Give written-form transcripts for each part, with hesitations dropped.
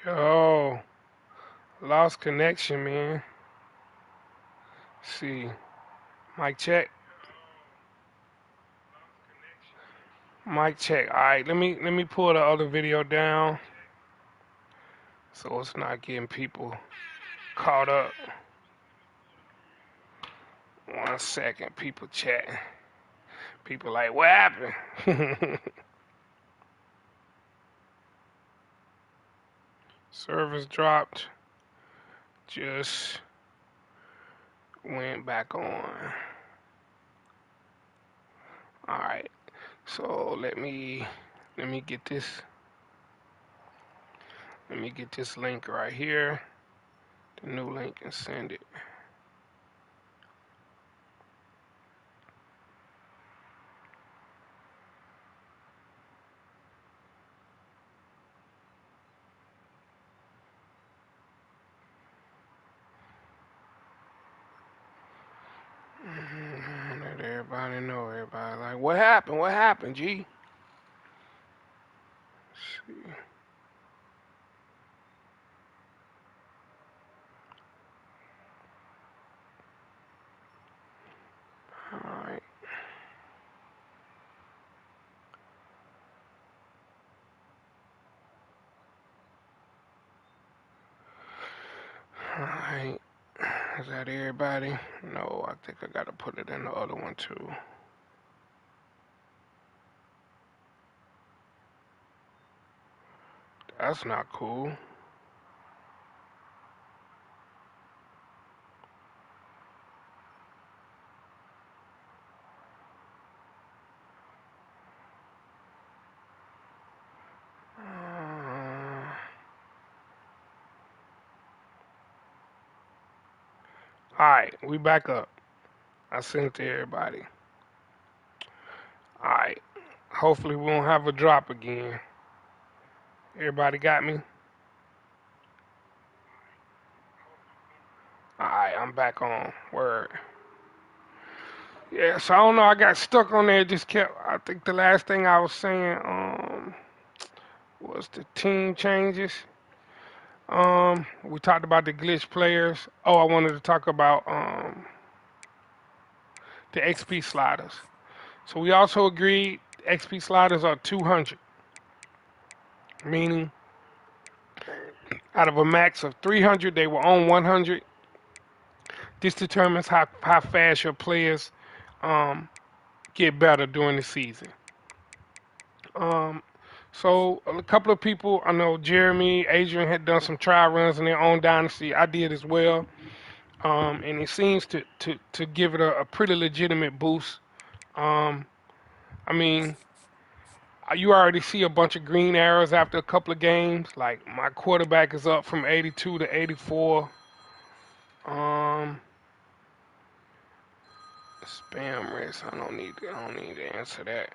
Yo, lost connection, man. See, mic check, mic check. All right, let me pull the other video down so it's not getting people caught up. 1 second, people chatting. People like, what happened? Service dropped. Just went back on. All right. So let me get this. Let me get this link right here. The new link and send it. Let everybody know. Everybody like, what happened? What happened, G? Let's see. All right. All right. Is that everybody? No, I think I gotta put it in the other one too. That's not cool. All right, we back up. I sent it to everybody. All right. Hopefully we won't have a drop again. Everybody got me? All right, I'm back on. Word. Yeah, so I don't know. I got stuck on there. Just kept. I think the last thing I was saying was the team changes. We talked about the glitch players. Oh, I wanted to talk about the XP sliders. So we also agreed XP sliders are 200, meaning out of a max of 300, they were on 100. This determines how fast your players um, get better during the season. Um, so a couple of people, I know Jeremy, Adrian had done some trial runs in their own dynasty. I did as well, and it seems to give it a pretty legitimate boost. Um, I mean, you already see a bunch of green arrows after a couple of games. Like my quarterback is up from 82 to 84. Um, spam risk. I don't need to answer that.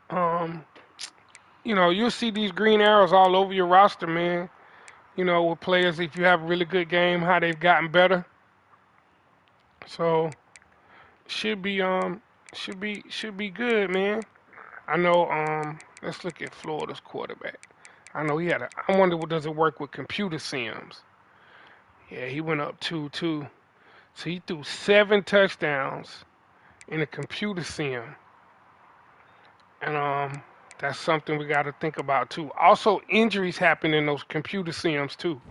Um, you'll see these green arrows all over your roster, man. With players, if you have a really good game, how they've gotten better. So should be should be good, man. I know. Let's look at Florida's quarterback. I know he had a. I wonder what does it work with computer sims. Yeah, he went up 2-2. So he threw 7 touchdowns in a computer sim, and that's something we got to think about too. Also, injuries happen in those computer sims too,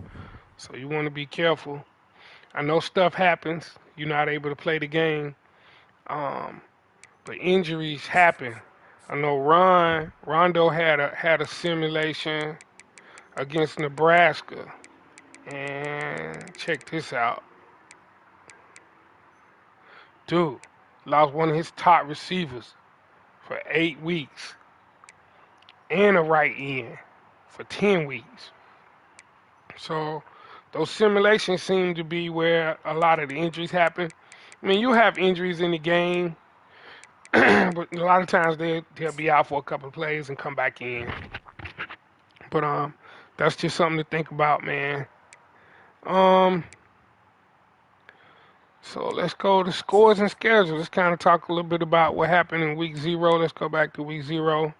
so you want to be careful. I know stuff happens. You're not able to play the game, um, but injuries happen. I know Rondo had a simulation against Nebraska, and check this out, dude. Lost one of his top receivers for 8 weeks and a right end for 10 weeks. So those simulations seem to be where a lot of the injuries happen. I mean, you have injuries in the game, but a lot of times they'll be out for a couple of plays and come back in. But that's just something to think about, man. Um, so let's go to scores and schedules. Let's kind of talk a little bit about what happened in week 0. Let's go back to week 0.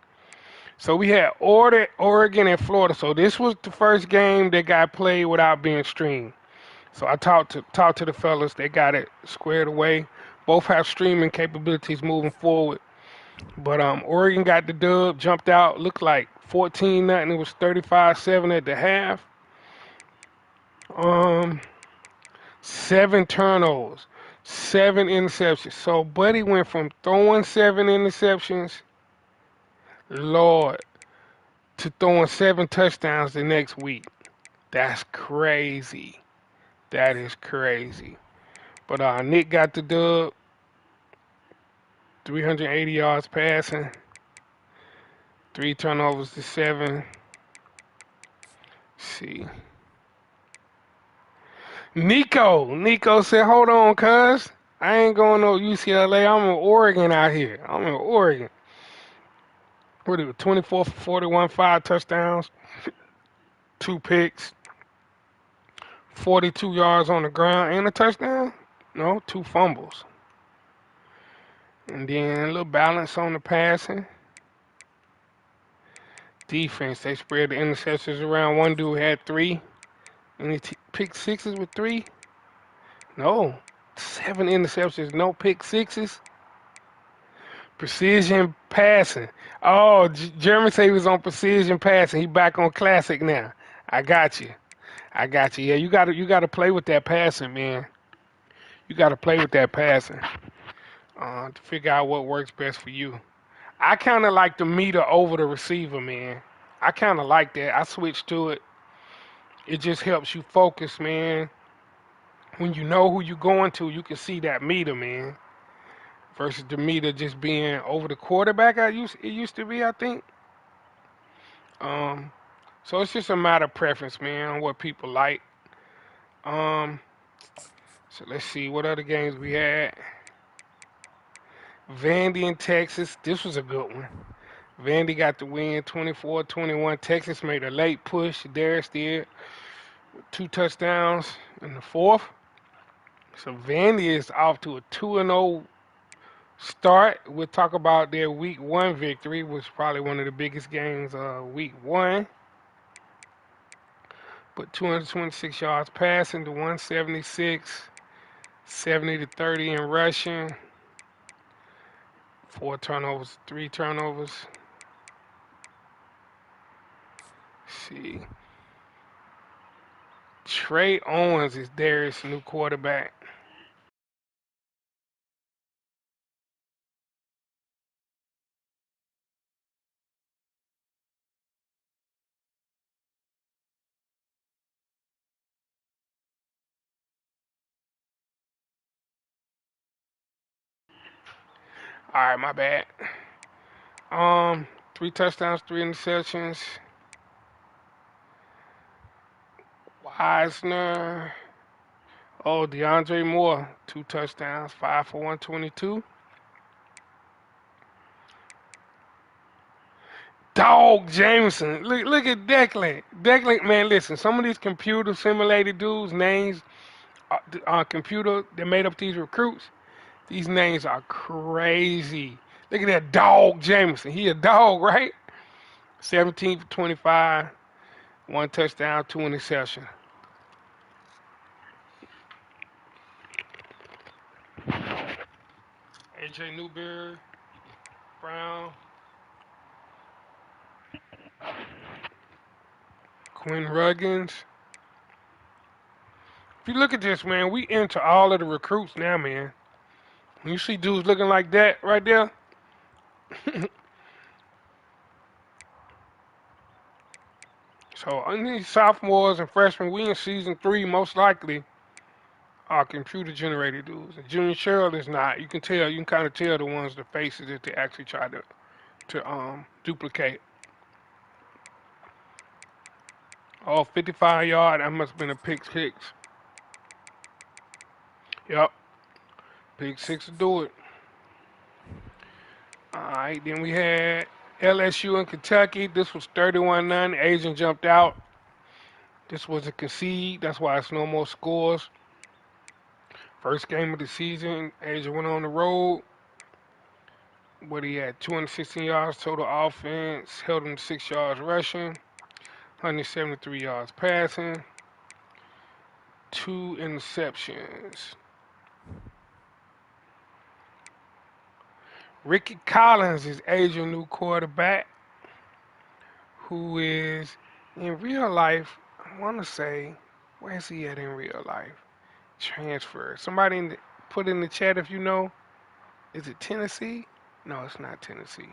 So we had Oregon and Florida. So this was the first game that got played without being streamed. So I talked to the fellas. They got it squared away. Both have streaming capabilities moving forward. But Oregon got the dub, jumped out, looked like 14 nothing. It was 35-7 at the half. Um, 7 turnovers, 7 interceptions. So Buddy went from throwing 7 interceptions, Lord, to throwing 7 touchdowns the next week. That's crazy. That is crazy. But Nick got the dub, 380 yards passing, 3 turnovers to 7. See. Nico said, hold on, cuz. I ain't going no UCLA. I'm in Oregon out here. I'm in Oregon. What it was, 24 for 41, 5 touchdowns, 2 picks, 42 yards on the ground, and a touchdown? No, 2 fumbles. And then a little balance on the passing. Defense, they spread the interceptions around. One dude had 3. And he picked sixes with 3? No. 7 interceptions, no pick sixes. Precision passing. Oh, Jeremy said he was on precision passing. He back on classic now. I got you. I got you. Yeah, you gotta play with that passing, man. You gotta play with that passing to figure out what works best for you. I kind of like the meter over the receiver, man. I kind of like that. I switched to it. It just helps you focus, man. When you know who you're going to, you can see that meter, man. Versus the meter just being over the quarterback. It used to be, I think. Um, so it's just a matter of preference, man, on what people like. Um, so let's see what other games we had. Vandy in Texas. This was a good one. Vandy got the win, 24-21. Texas made a late push. Darius did with 2 touchdowns in the fourth. So Vandy is off to a 2-0 start. We'll talk about their week 1 victory, which was probably one of the biggest games week 1. But 226 yards passing to 176, 70 to 30 in rushing, 4 turnovers, 3 turnovers. Let's see. Trey Owens is Darius' new quarterback. All right, my bad. 3 touchdowns, 3 interceptions. Wisner. Oh, DeAndre Moore, 2 touchdowns, 5 for 122. Dog Jameson. Look at Declan. Declan, man, listen. Some of these computer simulated dudes' names, computer that made up these recruits. These names are crazy. Look at that dog Jameson. He a dog, right? 17 for 25, 1 touchdown, 2 interceptions. AJ Newberry, Brown, Quinn Ruggins. If you look at this, man, we into all of the recruits now, man. When you see dudes looking like that right there, so these sophomores and freshmen, we in season 3 most likely are computer generated dudes. And Junior Cheryl is not. You can tell. You can kind of tell the ones, the faces that they actually try to duplicate. Oh, 55 yard. That must have been a pick six. Yep, pick six to do it. All right. Then we had LSU and Kentucky. This was 31-9. Asian jumped out. This was a concede. That's why it's no more scores. First game of the season. Asia went on the road. What he had, 216 yards total offense, held him to 6 yards rushing, 173 yards passing, 2 interceptions. Ricky Collins is Asian new quarterback who is in real life, I want to say, where's he at in real life? Transfer. Somebody put in the chat if you know. Is it Tennessee? No, it's not Tennessee.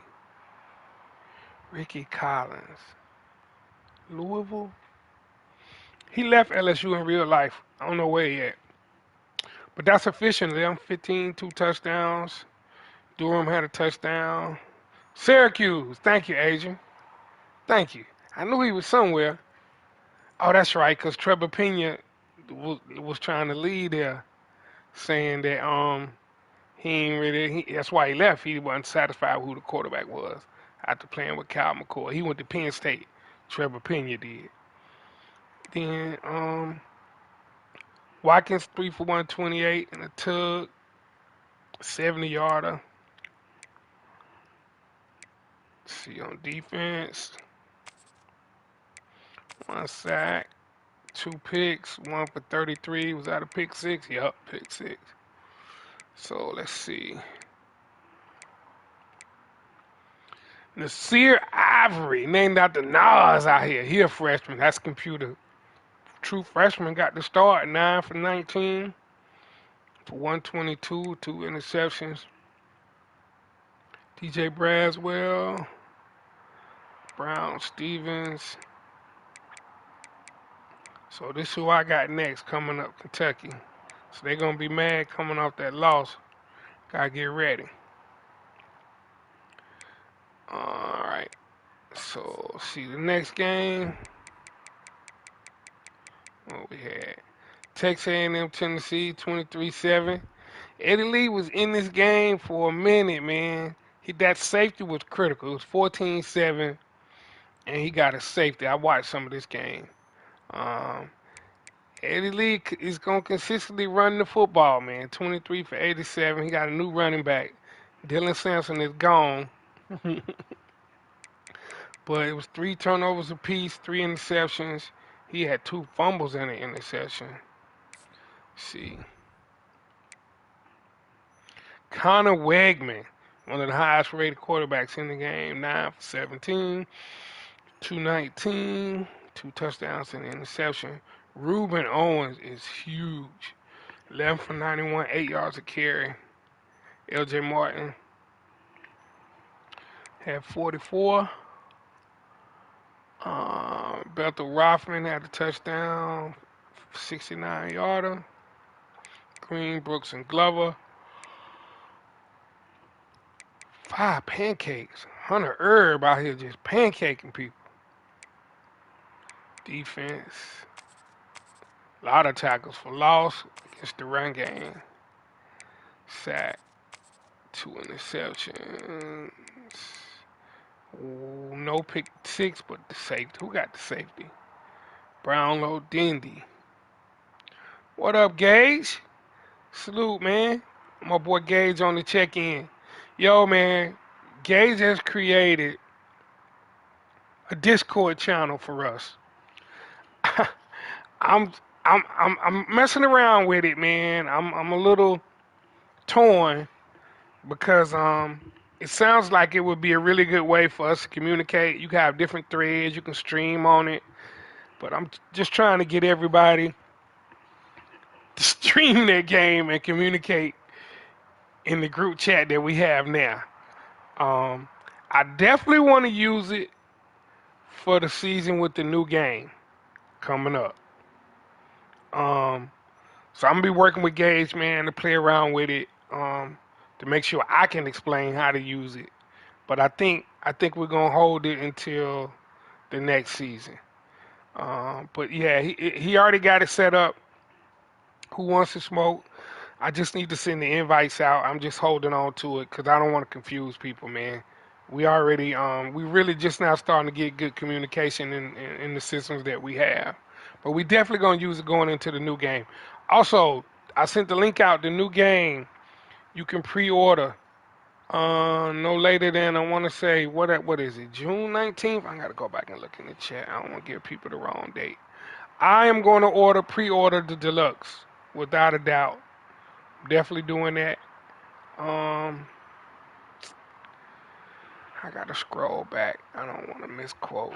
Ricky Collins. Louisville? He left LSU in real life. I don't know where he at. But that's official. Them 15, 2 touchdowns. Durham had a touchdown. Syracuse. Thank you, Adrian. Thank you. I knew he was somewhere. Oh, that's right, because Trevor Pena was trying to lead there, saying that he ain't really. That's why he left. He wasn't satisfied with who the quarterback was after playing with Cal McCoy. He went to Penn State. Trevor Pena did. Then Watkins 3 for 128 and a tug, 70-yarder. See on defense, 1 sack, 2 picks, 1 for 33. Was that a pick six? Yup, pick six. So let's see. Nasir Ivory, named after Nas out here. He a freshman. That's computer. True freshman got the start. 9 for 19 for 122, 2 interceptions. DJ Braswell, Brown Stevens. So this is who I got next coming up, Kentucky. So they're gonna be mad coming off that loss. Gotta get ready. All right. So see the next game. What we had? Texas A&M Tennessee 23-7. Eddie Lee was in this game for a minute, man. That safety was critical. It was 14-7, and he got a safety. I watched some of this game. Um, Eddie Lee is going to consistently run the football, man. 23 for 87. He got a new running back. Dylan Sampson is gone. But it was 3 turnovers apiece, 3 interceptions. He had 2 fumbles and an interception. Let's see. Connor Wegman, one of the highest rated quarterbacks in the game, 9 for 17, 219, 2 touchdowns and an interception. Reuben Owens is huge. 11 for 91, 8 yards a carry. LJ Martin had 44. Bethel Rothman had a touchdown, 69-yarder. Green, Brooks, and Glover. 5 pancakes. Hunter Herb out here just pancaking people. Defense. A lot of tackles for loss against the run game. Sack. 2 interceptions. Ooh, no pick six, but the safety. Who got the safety? Brownlow Dindy. What up, Gage? Salute, man. My boy Gage on the check-in. Yo, man, Gage has created a Discord channel for us. I'm messing around with it, man. I'm a little torn because it sounds like it would be a really good way for us to communicate. You can have different threads, you can stream on it, but I'm just trying to get everybody to stream their game and communicate in the group chat that we have now. I definitely want to use it for the season with the new game coming up. So I'm gonna be working with Gage, man, to play around with it, to make sure I can explain how to use it. But I think we're gonna hold it until the next season. But yeah, he already got it set up. Who wants to smoke? I just need to send the invites out. I'm just holding on to it because I don't want to confuse people, man. We already, we really just now starting to get good communication in the systems that we have. But we definitely going to use it going into the new game. Also, I sent the link out, the new game. You can pre-order No later than I want to say what is it? June 19th. I gotta go back and look in the chat. I don't want to give people the wrong date. I am going to pre-order the deluxe, without a doubt. Definitely doing that. Um, I gotta scroll back. I don't want to misquote.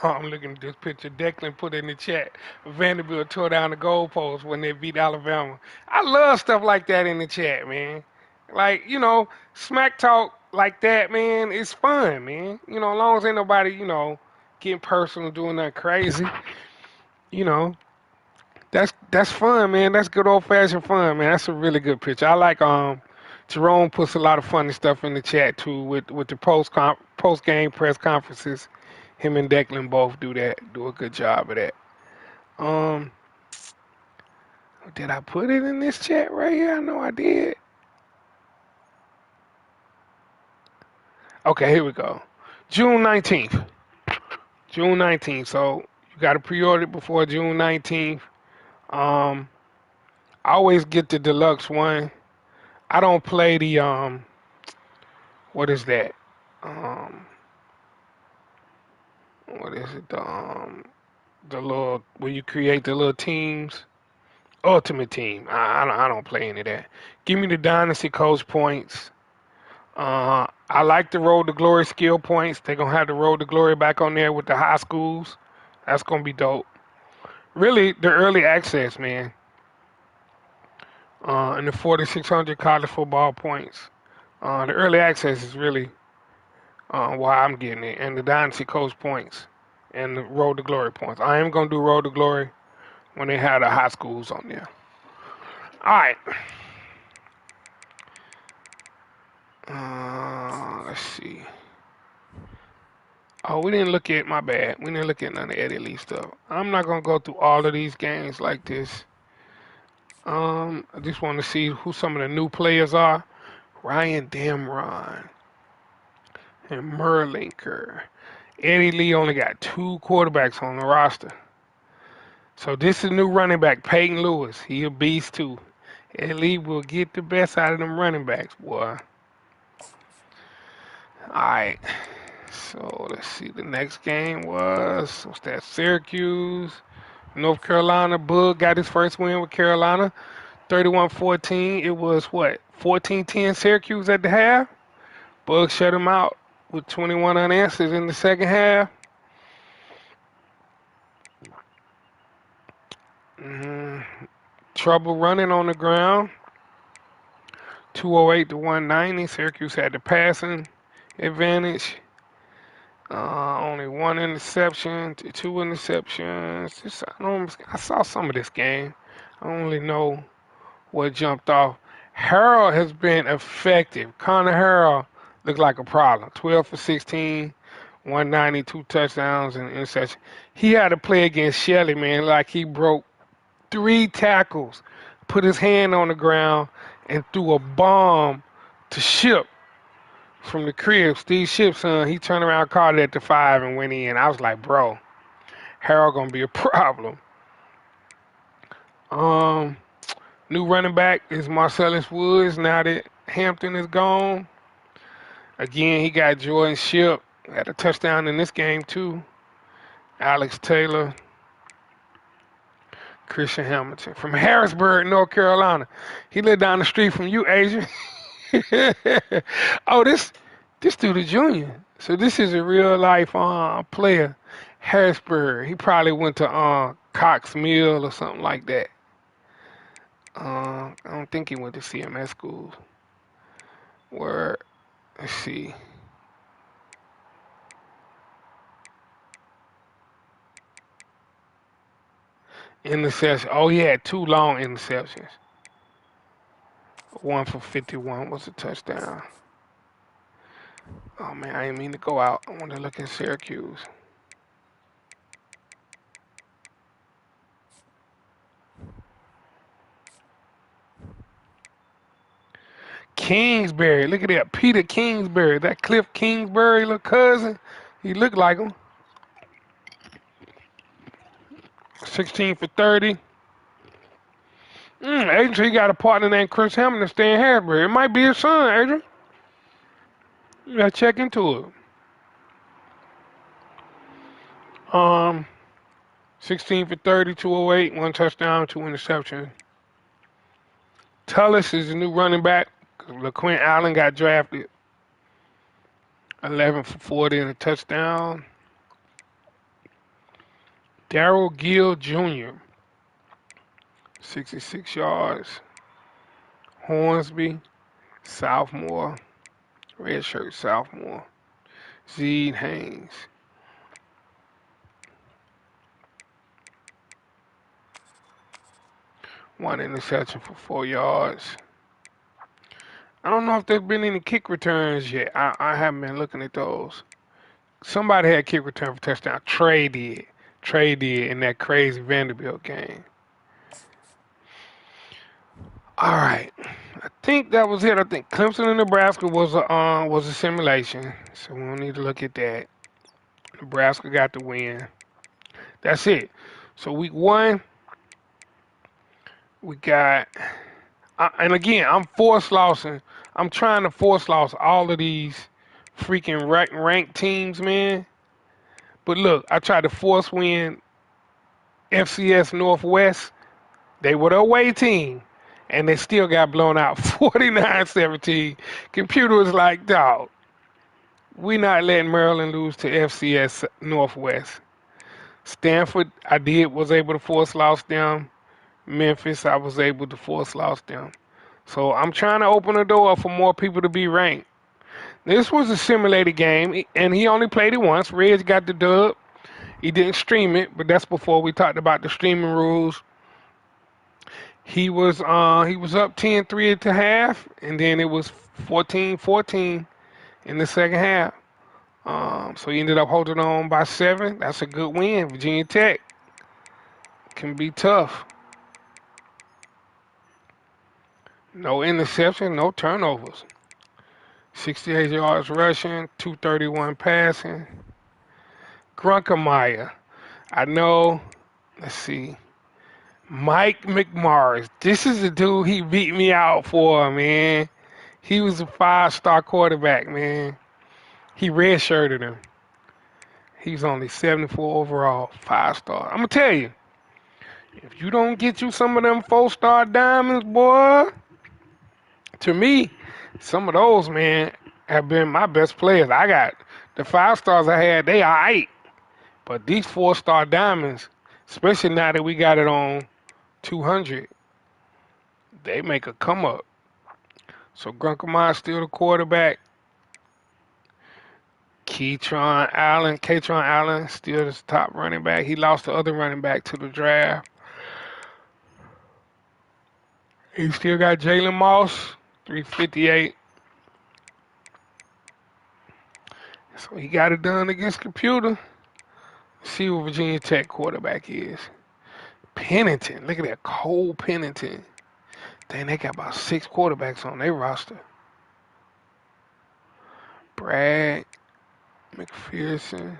I'm looking at this picture Declan put in the chat. Vanderbilt tore down the goalpost when they beat Alabama. I love stuff like that in the chat, man. Like, smack talk like that, man, it's fun, man. As long as ain't nobody, getting personal, doing nothing crazy, you know, that's fun, man. That's good old fashioned fun, man. That's a really good picture. I like Jerome puts a lot of funny stuff in the chat too with the post game press conferences. Him and Declan both do that. Do a good job of that. Um, did I put it in this chat right here? I know I did. Okay, here we go. June 19th. June 19th. So you got to pre-order it before June 19th. Um, I always get the deluxe one. I don't play the what is that? Um, what is it? The little when you create the little teams. Ultimate Team. I don't play any of that. Give me the Dynasty coach points. I like the Road to Glory skill points. They're gonna have the Road to Glory back on there with the high schools. That's gonna be dope. Really, the early access, man. And the 4,600 college football points. The early access is really why I'm getting it, and the Dynasty coach points, and the Road to Glory points. I am gonna do Road to Glory when they have the high schools on there. All right. Let's see. Oh, we didn't look at my bad. We didn't look at none of Eddie Lee stuff. I'm not gonna go through all of these games like this. I just want to see who some of the new players are. Ryan Damron and Merlinker. Eddie Lee only got two quarterbacks on the roster. So this is new running back, Peyton Lewis. He a beast too. Eddie Lee will get the best out of them running backs, boy. Alright. So let's see. The next game what's that? Syracuse. North Carolina. Bug got his first win with Carolina, 31-14. It was what? 14-10 Syracuse at the half. Bug shut him out with 21 unanswered in the second half. Mm, trouble running on the ground. 208 to 190. Syracuse had the passing advantage. Only one interception, two interceptions. I saw some of this game. I don't really know what jumped off. Harrell has been effective. Connor Harrell looks like a problem. 12 for 16, 190, two touchdowns and interception. He had to play against Shelley, man, like he broke three tackles, put his hand on the ground, and threw a bomb to Ship from the crib. Steve Ship's son, he turned around, caught it at the 5 and went in. I was like, bro, Harrell gonna be a problem. New running back is Marcellus Woods now that Hampton is gone. Again, he got Jordan Ship. Had a touchdown in this game, too. Alex Taylor. Christian Hamilton from Harrisburg, North Carolina. He lived down the street from you, Adrian. Oh, this dude is junior. So this is a real life player. Harrisburg. He probably went to Cox Mill or something like that. I don't think he went to CMS schools. Where, let's see. Interception. Oh, he had two long interceptions. One for 51 was a touchdown. Oh, man, I didn't mean to go out. I want to look at Syracuse. Kingsbury. Look at that. Peter Kingsbury. That Cliff Kingsbury little cousin. He looked like him. 16 for 30. Adrian, he got a partner named Chris Hamilton staying in Harrisburg. It might be his son, Adrian. You gotta check into it. 16 for 30, 208, one touchdown, two interceptions. Tullis is the new running back. LaQuint Allen got drafted. 11 for 40 and a touchdown. Darrell Gill Jr., 66 yards. Hornsby, sophomore. Redshirt sophomore. Zeed Haynes. One interception for 4 yards. I don't know if there's been any kick returns yet. I haven't been looking at those. Somebody had kick return for touchdown. Trey did. Trey did in that crazy Vanderbilt game. All right. I think that was it. I think Clemson and Nebraska was a simulation. So we don't need to look at that. Nebraska got the win. That's it. So week 1, we got and again, I'm force lossing. I'm trying to force loss all of these freaking ranked teams, man. But look, I tried to force win FCS Northwest. They were the away team, and they still got blown out 49-17. Computer was like, dog, we not letting Maryland lose to FCS Northwest. Stanford, was able to force loss them. Memphis, I was able to force loss them. So I'm trying to open the door for more people to be ranked. This was a simulated game, and he only played it once. Reg got the dub. He didn't stream it, but that's before we talked about the streaming rules. He was up 10-3 at the half, and then it was 14-14 in the second half. So he ended up holding on by 7. That's a good win. Virginia Tech can be tough. No interception, no turnovers. 68 yards rushing, 231 passing. Grunkemeyer. I know, let's see. Mike McMorris. This is the dude he beat me out for, man. He was a 5-star quarterback, man. He redshirted him. He was only 74 overall, 5-star. I'm going to tell you, if you don't get you some of them 4-star diamonds, boy, to me, some of those, man, have been my best players. I got the 5-stars I had, they are 8. But these 4-star diamonds, especially now that we got it on 200, they make a come up. So Grunkemeyer still the quarterback. Katron Allen still the top running back. He lost the other running back to the draft. He still got Jalen Moss, 358. So he got it done against Computer. Let's see what Virginia Tech quarterback is. Pennington. Look at that. Cole Pennington. Dang, they got about 6 quarterbacks on their roster. Bragg, McPherson,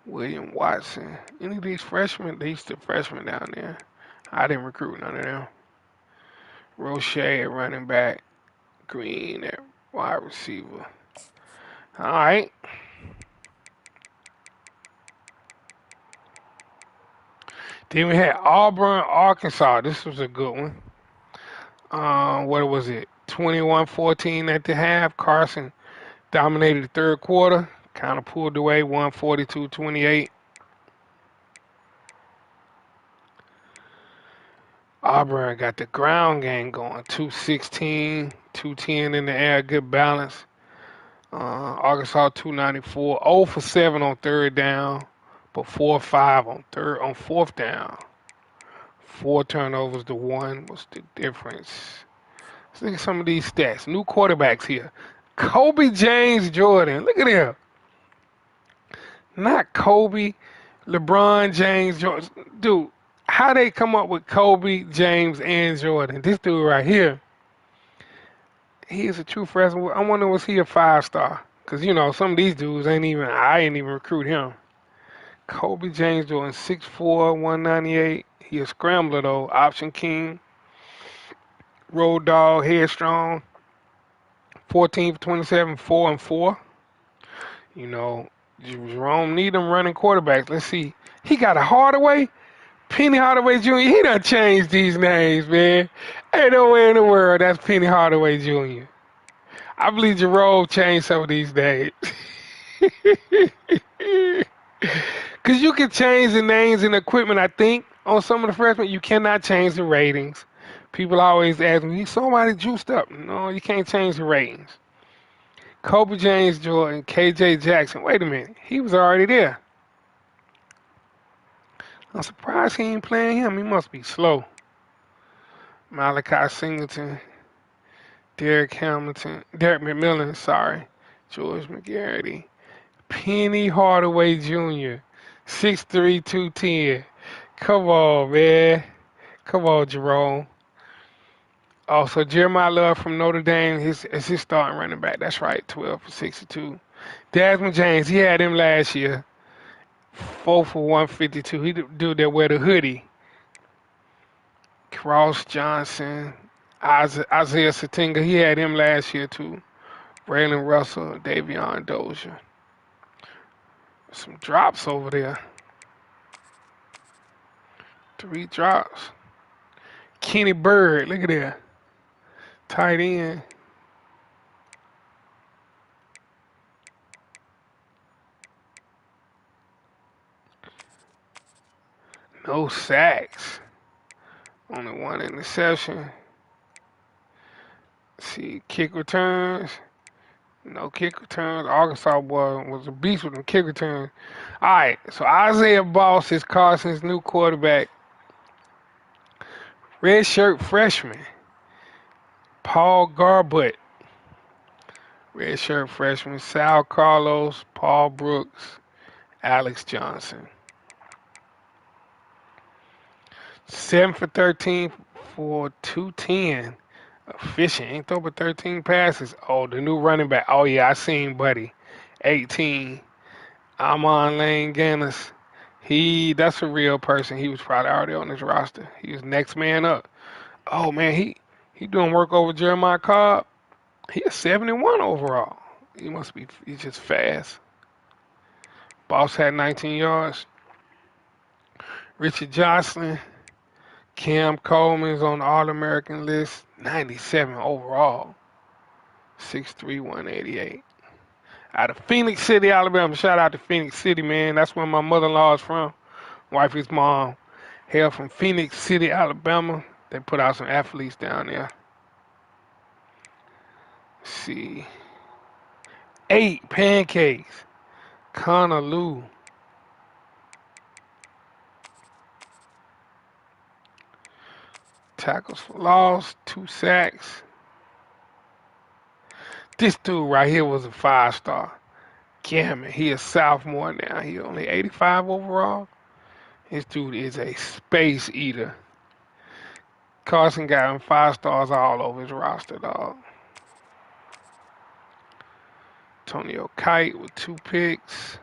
William Watson. Any of these freshmen? These the freshmen down there. I didn't recruit none of them. Roche at running back. Green at wide receiver. All right. Then we had Auburn, Arkansas. This was a good one. What was it? 21-14 at the half. Carson dominated the third quarter. Kind of pulled away, 142-28. Auburn got the ground game going. 216, 210 in the air. Good balance. Arkansas 294. 0 for 7 on third down, but 4-5 on fourth down. 4 turnovers to 1 was the difference. Let's look at some of these stats. New quarterbacks here. Kobe James Jordan. Look at him. Not Kobe, LeBron James Jordan. Dude, how they come up with Kobe, James, and Jordan? This dude right here, he is a true freshman. I wonder, was he a 5-star? Because, some of these dudes I ain't even recruit him. Kobe James Jordan, 6'4", 198. He a scrambler, though. Option king. Road dog, headstrong. 14 for 27, 4 and 4. You know, Jerome need them running quarterbacks. Let's see. He got a Hardaway. Penny Hardaway Jr. He done changed these names, man. Ain't no way in the world that's Penny Hardaway Jr. I believe Jerome changed some of these names. Because you can change the names and equipment, I think, on some of the freshmen. You cannot change the ratings. People always ask me, somebody juiced up. No, you can't change the ratings. Kobe James Jordan, KJ Jackson. Wait a minute. He was already there. I'm surprised he ain't playing him. He must be slow. Malachi Singleton, Derek McMillan, sorry. George McGarity. Penny Hardaway Jr., 6'3", 210. Come on, man. Come on, Jerome. Also, Jeremiah Love from Notre Dame is his starting running back. That's right, 12 for 62. Desmond James, he had him last year. 4 for 152. He the dude that wear the hoodie. Cross Johnson, Isaiah Satinga, he had him last year too. Braylon Russell, Davion Dozier. Some drops over there. 3 drops. Kenny Bird, look at that. Tight end. No sacks. Only 1 interception. See, kick returns. No kick returns. Arkansas boy was a beast with them kick returns. All right, so Isaiah Boss is Carson's new quarterback. Red shirt freshman. Paul Garbutt. Red shirt freshman. Sal Carlos, Paul Brooks, Alex Johnson. 7 for 13 for 210. Efficient. Ain't throw but 13 passes. Oh, the new running back. Oh, yeah, I seen Buddy. 18. Amon Lane Gannis. That's a real person. He was probably already on this roster. He was next man up. Oh, man, he doing work over Jeremiah Cobb. He is 71 overall. He's just fast. Boss had 19 yards. Richard Jocelyn. Cam Coleman's on the All-American list, 97 overall, 6'3", 188. Out of Phoenix City, Alabama. Shout out to Phoenix City, man. That's where my mother-in-law is from. Wifey's mom hail from Phoenix City, Alabama. They put out some athletes down there. Let's see. 8 pancakes. Connor Lou. Tackles for loss, 2 sacks. This dude right here was a 5-star. Gammon, he a sophomore now. He only 85 overall. This dude is a space eater. Carson got him 5 stars all over his roster, dog. Antonio Kite with 2 picks.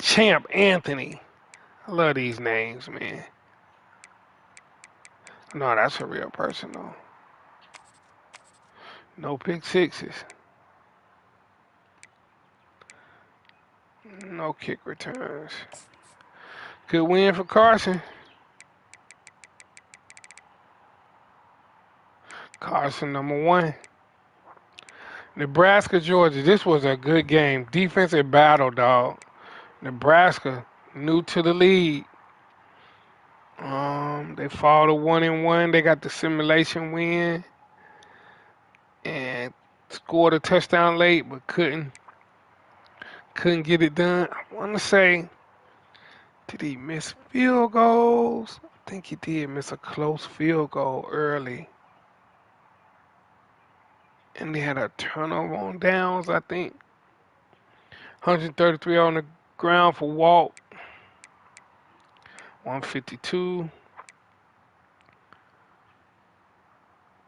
Champ Anthony. I love these names, man. No, that's a real person, though. No pick sixes. No kick returns. Good win for Carson. Carson number 1. Nebraska, Georgia. This was a good game. Defensive battle, dog. Nebraska, new to the league. They fall to 1-1. They got the simulation win and scored a touchdown late, but couldn't get it done. I want to say, did he miss field goals? I think he did miss a close field goal early. And they had a turnover on downs, I think. 133 on the ground for Walt. 152.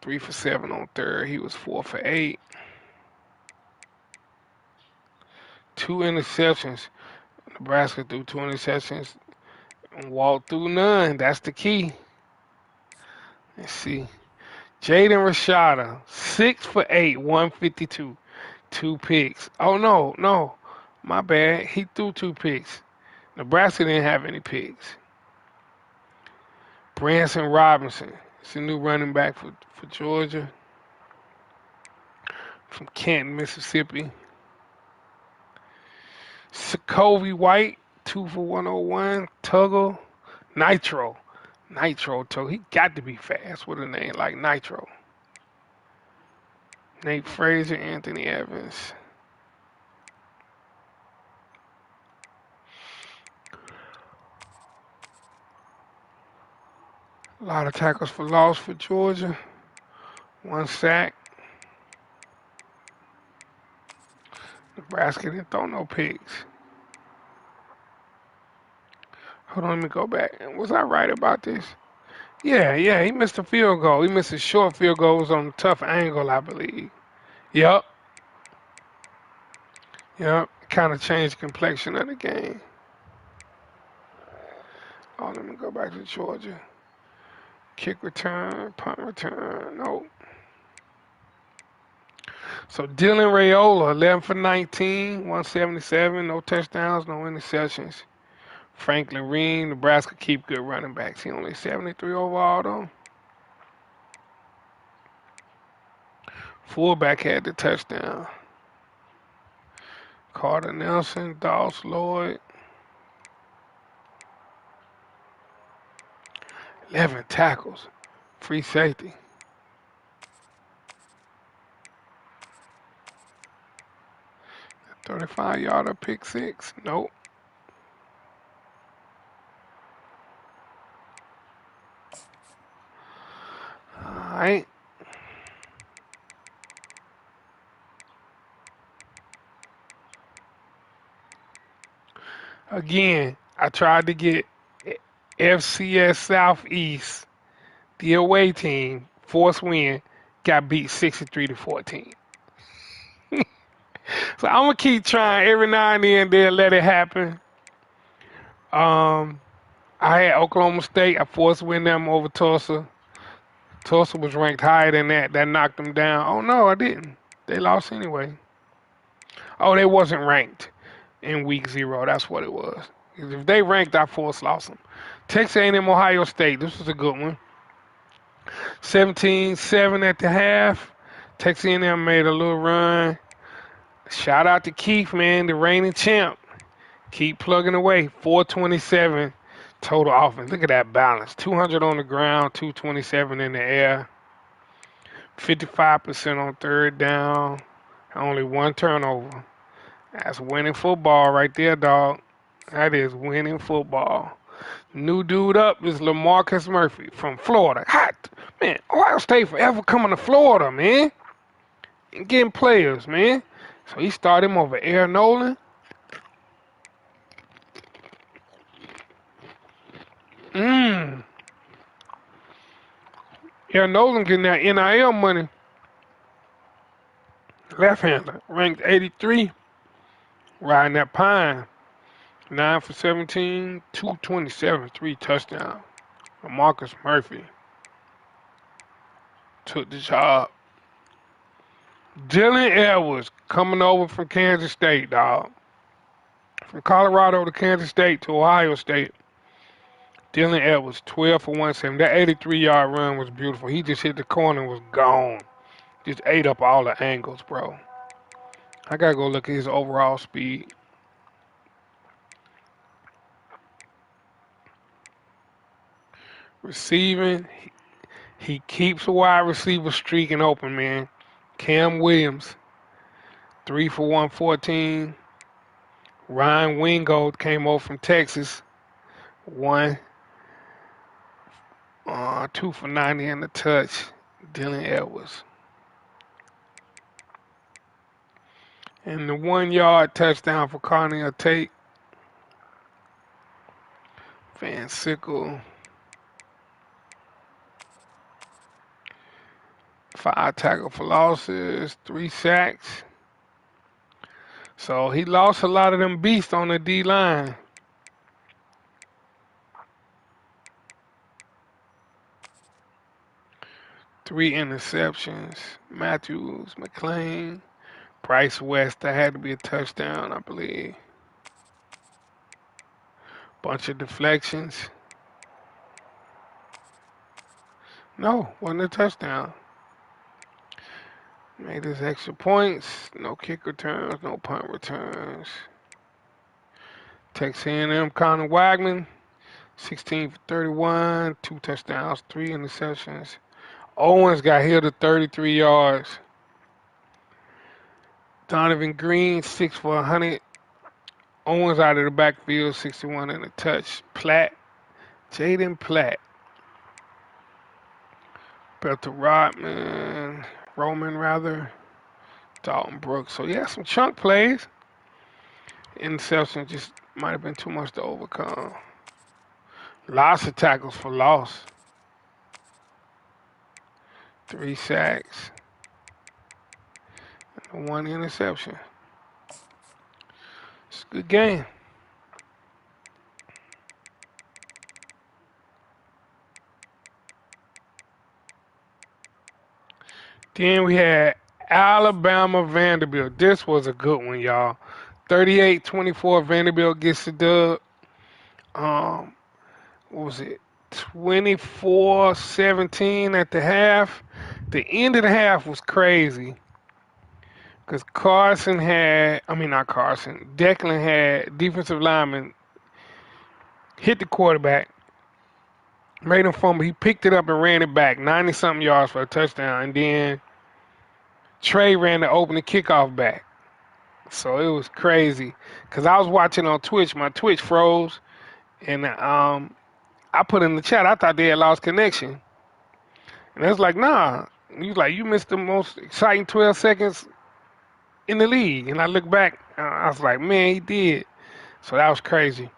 3 for 7 on third. He was 4 for 8. 2 interceptions. Nebraska threw 2 interceptions. And Walt threw none. That's the key. Let's see. Jaden Rashada, 6 for 8, 152, 2 picks. Oh no, no, my bad. He threw 2 picks. Nebraska didn't have any picks. Branson Robinson, it's a new running back for Georgia from Canton, Mississippi. Sokovie White, 2 for 101. Tuggle, Nitro. Nitro Tuggle. He got to be fast with a name like Nitro. Nate Frazier, Anthony Evans. A lot of tackles for loss for Georgia. 1 sack. Nebraska didn't throw no picks. Hold on, let me go back. Was I right about this? Yeah, he missed a field goal. He missed a short field goal. It was on a tough angle, I believe. Yep. Kind of changed the complexion of the game. Oh, let me go back to Georgia. Kick return, punt return. Nope. So Dylan Raiola, 11 for 19, 177, no touchdowns, no interceptions. Franklin Ream, Nebraska keep good running backs. He only 73 overall though. Fullback had the touchdown. Carter Nelson, Dawes Lloyd. 11 tackles. Free safety. 35-yarder pick six. Nope. All right. Again, I tried to get FCS Southeast, the away team, force win, got beat 63-14. So I'm gonna keep trying every now and then. They'll let it happen. I had Oklahoma State. I forced win them over Tulsa. Tulsa was ranked higher than that. That knocked them down. Oh no, I didn't. They lost anyway. Oh, they wasn't ranked in week 0. That's what it was. If they ranked, I forced lost them. Texas A&M Ohio State. This was a good one. 17-7 at the half. Texas A&M made a little run. Shout out to Keith, man, the reigning champ. Keep plugging away. 427 total offense. Look at that balance. 200 on the ground, 227 in the air. 55% on third down. Only 1 turnover. That's winning football right there, dog. That is winning football. New dude up is LaMarcus Murphy from Florida. Hot. Man, Ohio State forever coming to Florida, man. And getting players, man. So he started him over Aaron Nolan. Aaron Nolan getting that NIL money. Left-hander, ranked 83. Riding that pine. 9 for 17, 227, 3 touchdowns. Marcus Murphy took the job. Dylan Edwards coming over from Kansas State, dog. From Colorado to Kansas State to Ohio State. Dylan Edwards, 12 for 170. That 83-yard run was beautiful. He just hit the corner and was gone. Just ate up all the angles, bro. I gotta go look at his overall speed. Receiving, he keeps a wide receiver streaking open, man. Cam Williams, 3 for 114. Ryan Wingold came over from Texas, 2 for 90 and a touch. Dylan Edwards. And the 1-yard touchdown for Carnell Tate. Van Sickle. 5 tackle for losses, 3 sacks. So he lost a lot of them beasts on the D-line. 3 interceptions. Matthews, McLean, Bryce West. That had to be a touchdown, I believe. Bunch of deflections. No, wasn't a touchdown. Made his extra points. No kick returns, no punt returns. Texas A&M, Connor Wagman, 16 for 31, 2 touchdowns, 3 interceptions. Owens got hit at 33 yards. Donovan Green, 6 for 100. Owens out of the backfield, 61 and a touch. Platt, Jaden Platt. Belter Rodman, Roman rather. Dalton Brooks. So yeah, some chunk plays. Interception just might have been too much to overcome. Lots of tackles for loss. 3 sacks. And 1 interception. It's a good game. Then we had Alabama Vanderbilt. This was a good one, y'all. 38-24 Vanderbilt gets the dub. What was it? 24-17 at the half. The end of the half was crazy. Because Declan had defensive lineman hit the quarterback, made him fumble. He picked it up and ran it back, 90-something yards for a touchdown. And then Trey ran the opening kickoff back. So it was crazy. Because I was watching on Twitch. My Twitch froze. And I put in the chat, I thought they had lost connection. And I was like, nah. He was like, you missed the most exciting 12 seconds in the league. And I looked back, I was like, man, he did. So that was crazy.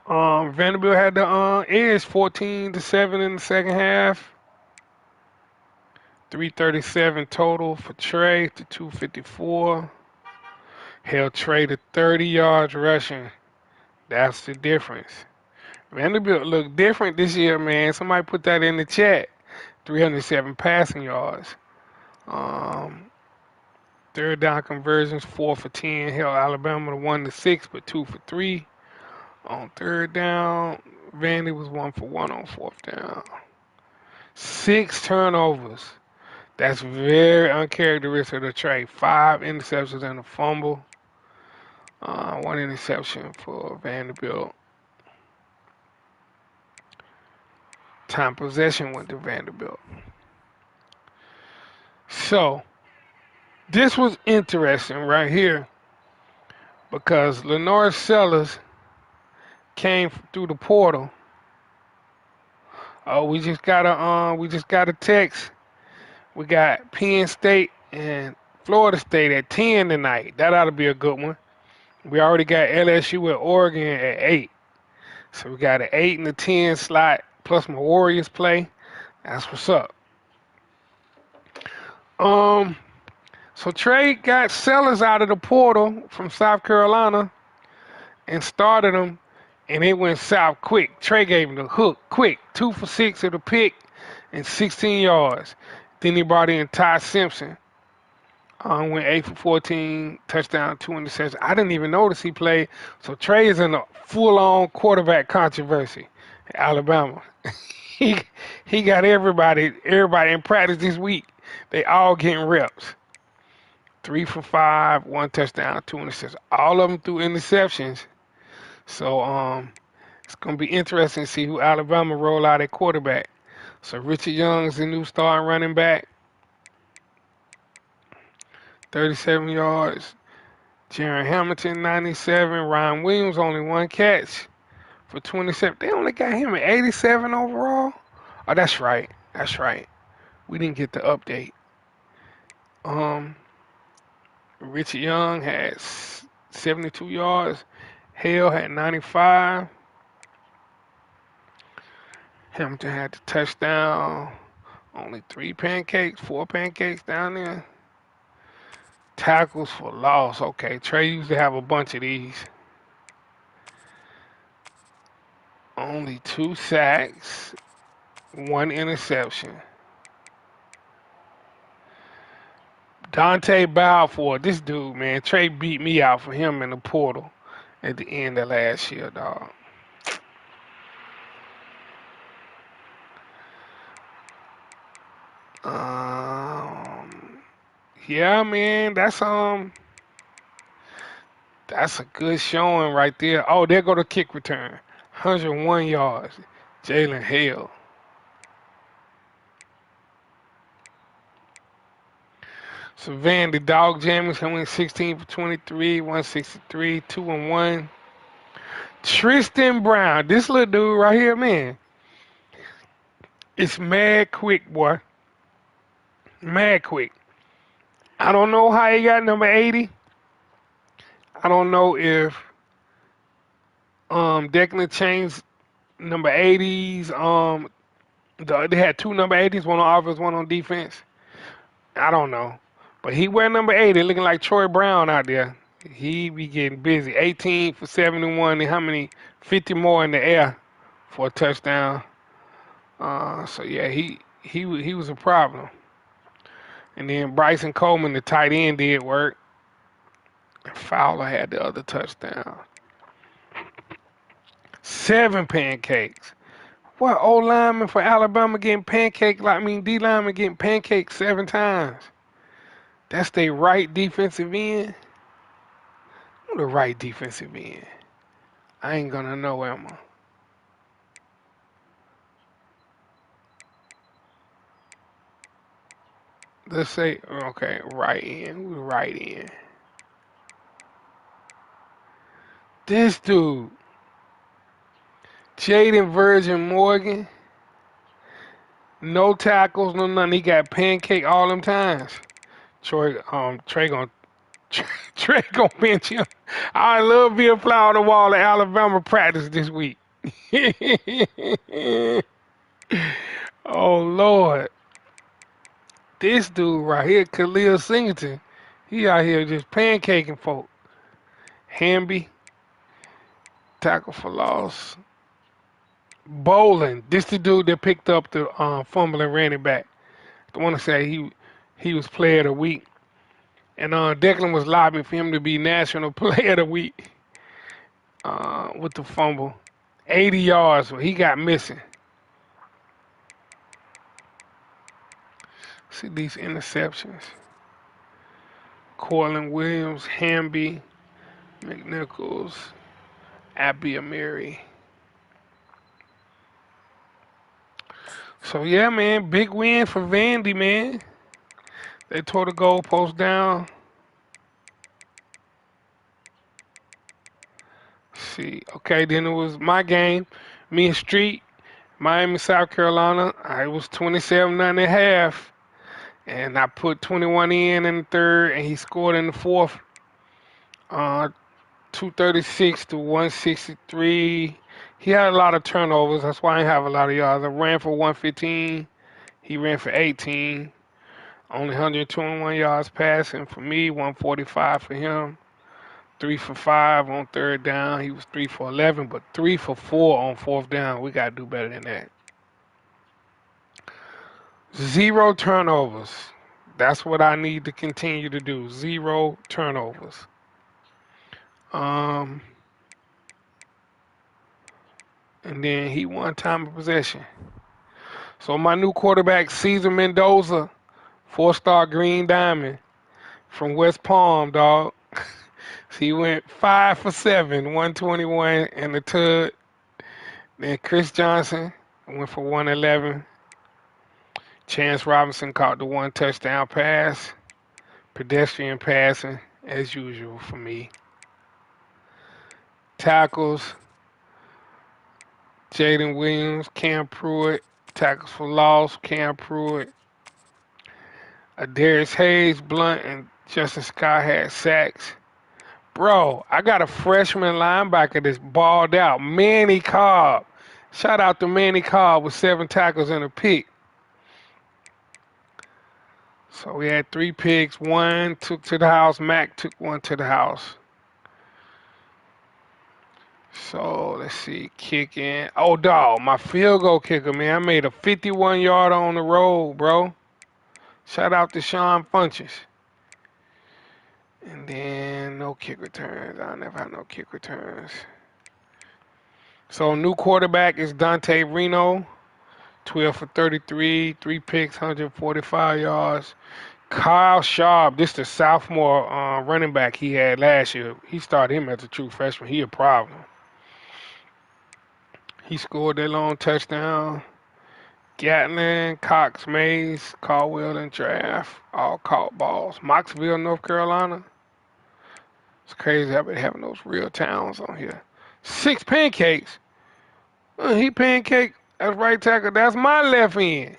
Vanderbilt had the edge 14-7 in the second half. 337 total for Trey to 254. Held Trey to 30 yards rushing. That's the difference. Vanderbilt looked different this year, man. Somebody put that in the chat. 307 passing yards. Third down conversions, 4 for 10. Held Alabama to 1-6, but 2 for 3 on third down. Vandy was 1 for 1 on fourth down. 6 turnovers. That's very uncharacteristic of Trey. 5 interceptions and a fumble. 1 interception for Vanderbilt. Time possession went to Vanderbilt. So, this was interesting right here because Lenore Sellers came through the portal. Oh, we just got a text. We got Penn State and Florida State at 10 tonight. That ought to be a good one. We already got LSU at Oregon at 8. So we got an 8 and a 10 slot plus my Warriors play. That's what's up. So Trey got Sellers out of the portal from South Carolina and started him, and it went south quick. Trey gave him the hook quick. 2 for 6 of the pick and 16 yards. Then he brought in Ty Simpson. Went 8 for 14, touchdown, 2 interceptions. I didn't even notice he played. So Trey is in a full-on quarterback controversy in Alabama. he got everybody in practice this week. They all getting reps. 3 for 5, 1 touchdown, 2 interceptions. All of them threw interceptions. So it's gonna be interesting to see who Alabama roll out at quarterback. So Richard Young's the new starting running back. 37 yards. Jaron Hamilton, 97. Ryan Williams, only 1 catch for 27. They only got him at 87 overall. Oh, that's right. We didn't get the update. Richard Young had 72 yards. Hale had 95. Hamilton had the touchdown. Only 4 pancakes down there. Tackles for loss. Okay, Trey used to have a bunch of these. Only 2 sacks, 1 interception. Dante Balfour, this dude, man, Trey beat me out for him in the portal at the end of last year, dog. Um, yeah, man, that's a good showing right there. Oh, there go the kick return, 101 yards, Jalen Hale. So Van, the dog jammers, he went 16 for 23, 163, 2 and 1. Tristan Brown, this little dude right here, man, it's mad quick, boy, mad quick. I don't know how he got number 80. I don't know if Declan changed number 80s. They had two number 80s, one on offense, one on defense. I don't know, but he wear number 80, looking like Troy Brown out there. He be getting busy. 18 for 71, and how many? 50 more in the air for a touchdown. So yeah, he was a problem. And then Bryson Coleman, the tight end, did work. Fowler had the other touchdown. 7 pancakes. What old lineman for Alabama getting pancaked? Like, I mean, D lineman getting pancaked 7 times. That's their right defensive end. Who the right defensive end? I ain't gonna know, Emma. Let's say, okay, right end. Who the right end? This dude, Jaden Virgin Morgan. No tackles, no nothing. He got pancake all them times. Trey gonna Trey gonna bench him. I love being a fly on the wall at Alabama practice this week. Oh Lord, this dude right here, Khalil Singleton, he out here just pancaking folk. Hamby, tackle for loss. Bowling, this the dude that picked up the fumble and ran it back. I want to say he was player of the week. And Declan was lobbying for him to be National Player of the Week with the fumble. 80 yards, so he got missing. See these interceptions. Corlin Williams, Hamby, McNichols, Abiamiri. So yeah, man, big win for Vandy, man. They tore the goalpost down. See, okay, then it was my game. Me and Street, Miami, South Carolina. I was 27 and a half, and I put 21 in the third, and he scored in the fourth. 236 to 163. He had a lot of turnovers. That's why I didn't have a lot of yards. I ran for 115. He ran for 18. Only 121 yards passing for me, 145 for him. 3 for 5 on third down. He was 3 for 11, but 3 for 4 on fourth down. We gotta do better than that. 0 turnovers. That's what I need to continue to do. 0 turnovers. Um, and then he won time of possession. So my new quarterback, Cesar Mendoza, 4-star Green Diamond from West Palm, dog. So he went 5 for 7, 121 and the tud. Then Chris Johnson went for 111. Chance Robinson caught the 1 touchdown pass. Pedestrian passing, as usual for me. Tackles, Jaden Williams, Cam Pruitt. Tackles for loss, Cam Pruitt. Darius Hayes, Blunt, and Justin Scott had sacks. Bro, I got a freshman linebacker that's balled out. Manny Cobb. Shout out to Manny Cobb with 7 tackles and a pick. So we had 3 picks. 1 took to the house. Mac took 1 to the house. So let's see. Kicking. Oh, dog, my field goal kicker, man. I made a 51-yarder on the road, bro. Shout out to Sean Funches. And then no kick returns. I never have no kick returns. So new quarterback is Dante Reno, 12 for 33, 3 picks, 145 yards. Kyle Schaub, this the sophomore running back he had last year. He started him as a true freshman. He a problem. He scored that long touchdown. Gatlin, Cox, Mays, Caldwell, and Draft all caught balls. Moxville, North Carolina. It's crazy how they having those real towns on here. 6 pancakes. He pancake. That's right tackle. That's my left end.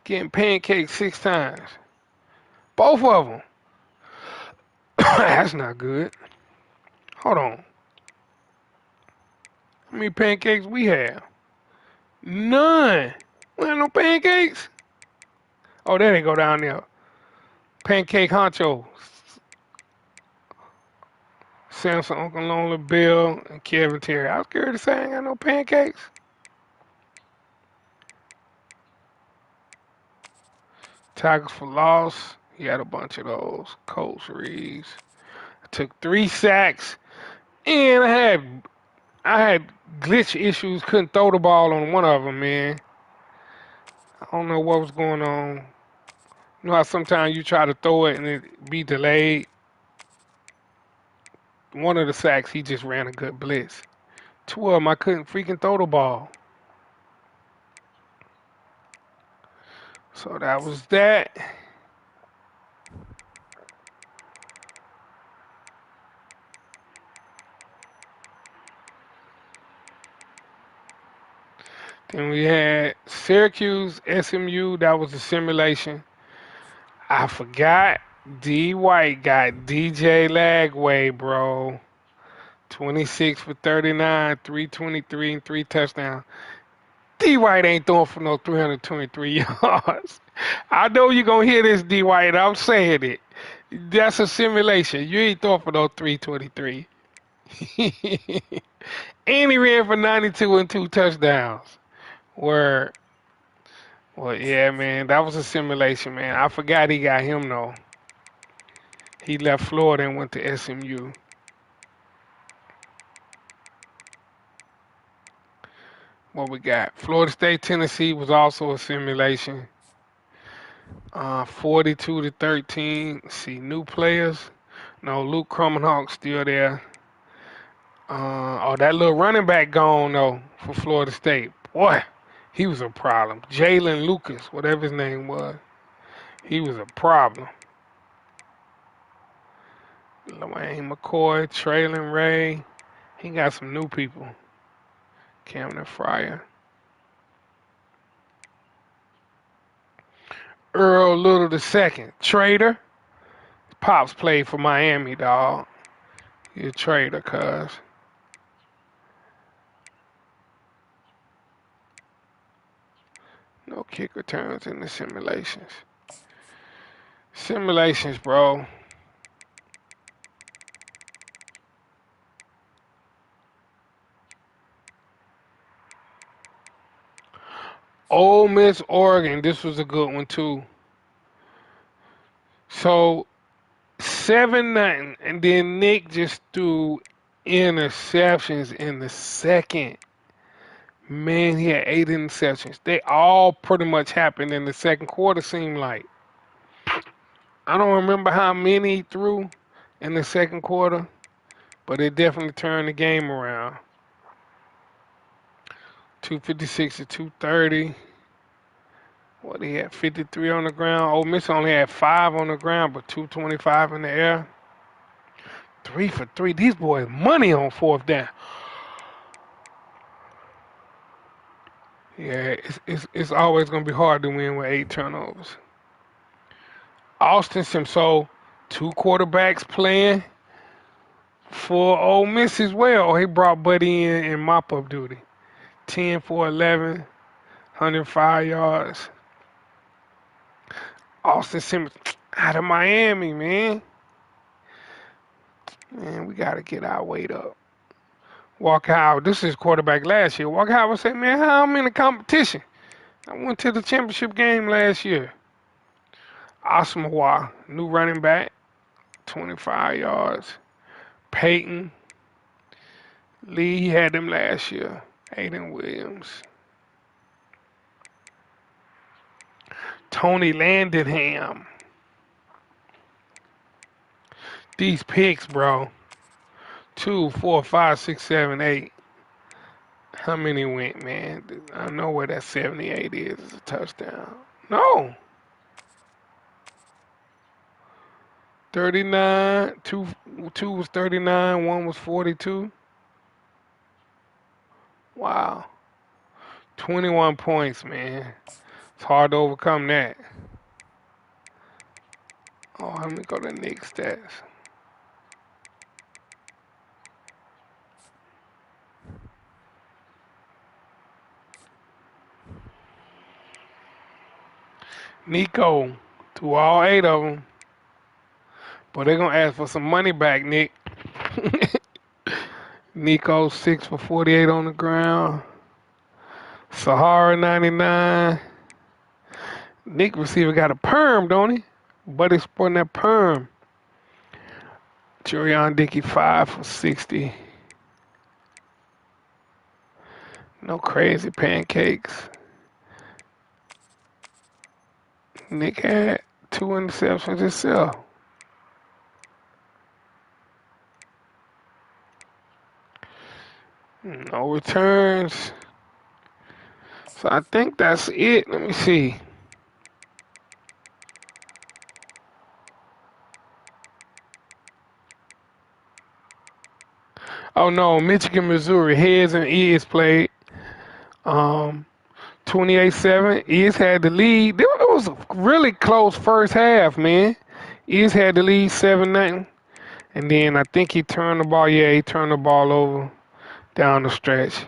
Getting pancaked 6 times. Both of them. That's not good. Hold on. How many pancakes we have? None. We have no pancakes. Oh, there they go down there. Pancake Honcho. Samson, Uncle Lonely Bill, and Kevin Terry. I was scared to say I ain't got no pancakes. Tackles for loss. He had a bunch of those. Coach Reeves. I took 3 sacks. And I had glitch issues. Couldn't throw the ball on one of them, man. I don't know what was going on. You know how sometimes you try to throw it and it be delayed? One of the sacks, he just ran a good blitz. 2 of them, I couldn't freaking throw the ball. So that was that. Then we had Syracuse, SMU. That was a simulation. I forgot D. White got DJ Lagway, bro. 26 for 39, 323, and 3 touchdowns. D. White ain't throwing for no 323 yards. I know you're going to hear this, D. White. I'm saying it. That's a simulation. You ain't throwing for no 323. And he ran for 92 and 2 touchdowns. Word. Well, yeah, man, that was a simulation, man. I forgot he got him, though. He left Florida and went to SMU. What we got? Florida State, Tennessee was also a simulation. 42 to 13. Let's see, new players. No, Luke Krummenhoek still there. Oh, that little running back gone, though, for Florida State. Boy, he was a problem. Jalen Lucas, whatever his name was. He was a problem. Dwayne McCoy, Traylon Ray. He got some new people. Cameron Fryer. Earl Little II. Trader. Pops played for Miami, dog. He a trader, cuz. No kick returns in the simulations. Simulations, bro. Ole Miss, Oregon. This was a good one, too. So, 7-0. And then Nick just threw interceptions in the second. Man, he had 8 interceptions. They all pretty much happened in the second quarter, seemed like. I don't remember how many he threw in the second quarter, but it definitely turned the game around. 256 to 230. What, he had 53 on the ground. Ole Miss only had 5 on the ground, but 225 in the air. 3 for 3. These boys money on 4th down. Yeah, it's always going to be hard to win with 8 turnovers. Austin Sims, so 2 quarterbacks playing for Ole Miss as well. He brought Buddy in mop-up duty. 10 for 11, 105 yards. Austin Simmons out of Miami, man. Man, we got to get our weight up. Walker Howard, this is quarterback last year. Walker Howard said, man, how I'm in the competition. I went to the championship game last year. Asamoah, new running back. 25 yards. Peyton Lee, he had them last year. Aiden Williams. Tony Landingham. These picks, bro. 2, 4, 5, 6, 7, 8. How many went, man? I know where that 78 is. It's a touchdown. No. 39. Two was 39. One was 42. Wow. 21 points, man. It's hard to overcome that. Oh, let me go to Nick stats. Nico, to all 8 of them. But they're going to ask for some money back, Nick. Nico, 6 for 48 on the ground. Sahara, 99. Nick receiver got a perm, don't he? Buddy sporting that perm. Jurion Dickey, 5 for 60. No crazy pancakes. Nick had 2 interceptions himself. No returns. So I think that's it. Let me see. Oh no, Michigan, Missouri, heads and ears played. 28-7. Ears had the lead. It was a really close first half, man. Ears had the lead 7-0. And then I think he turned the ball. Yeah, he turned the ball over down the stretch.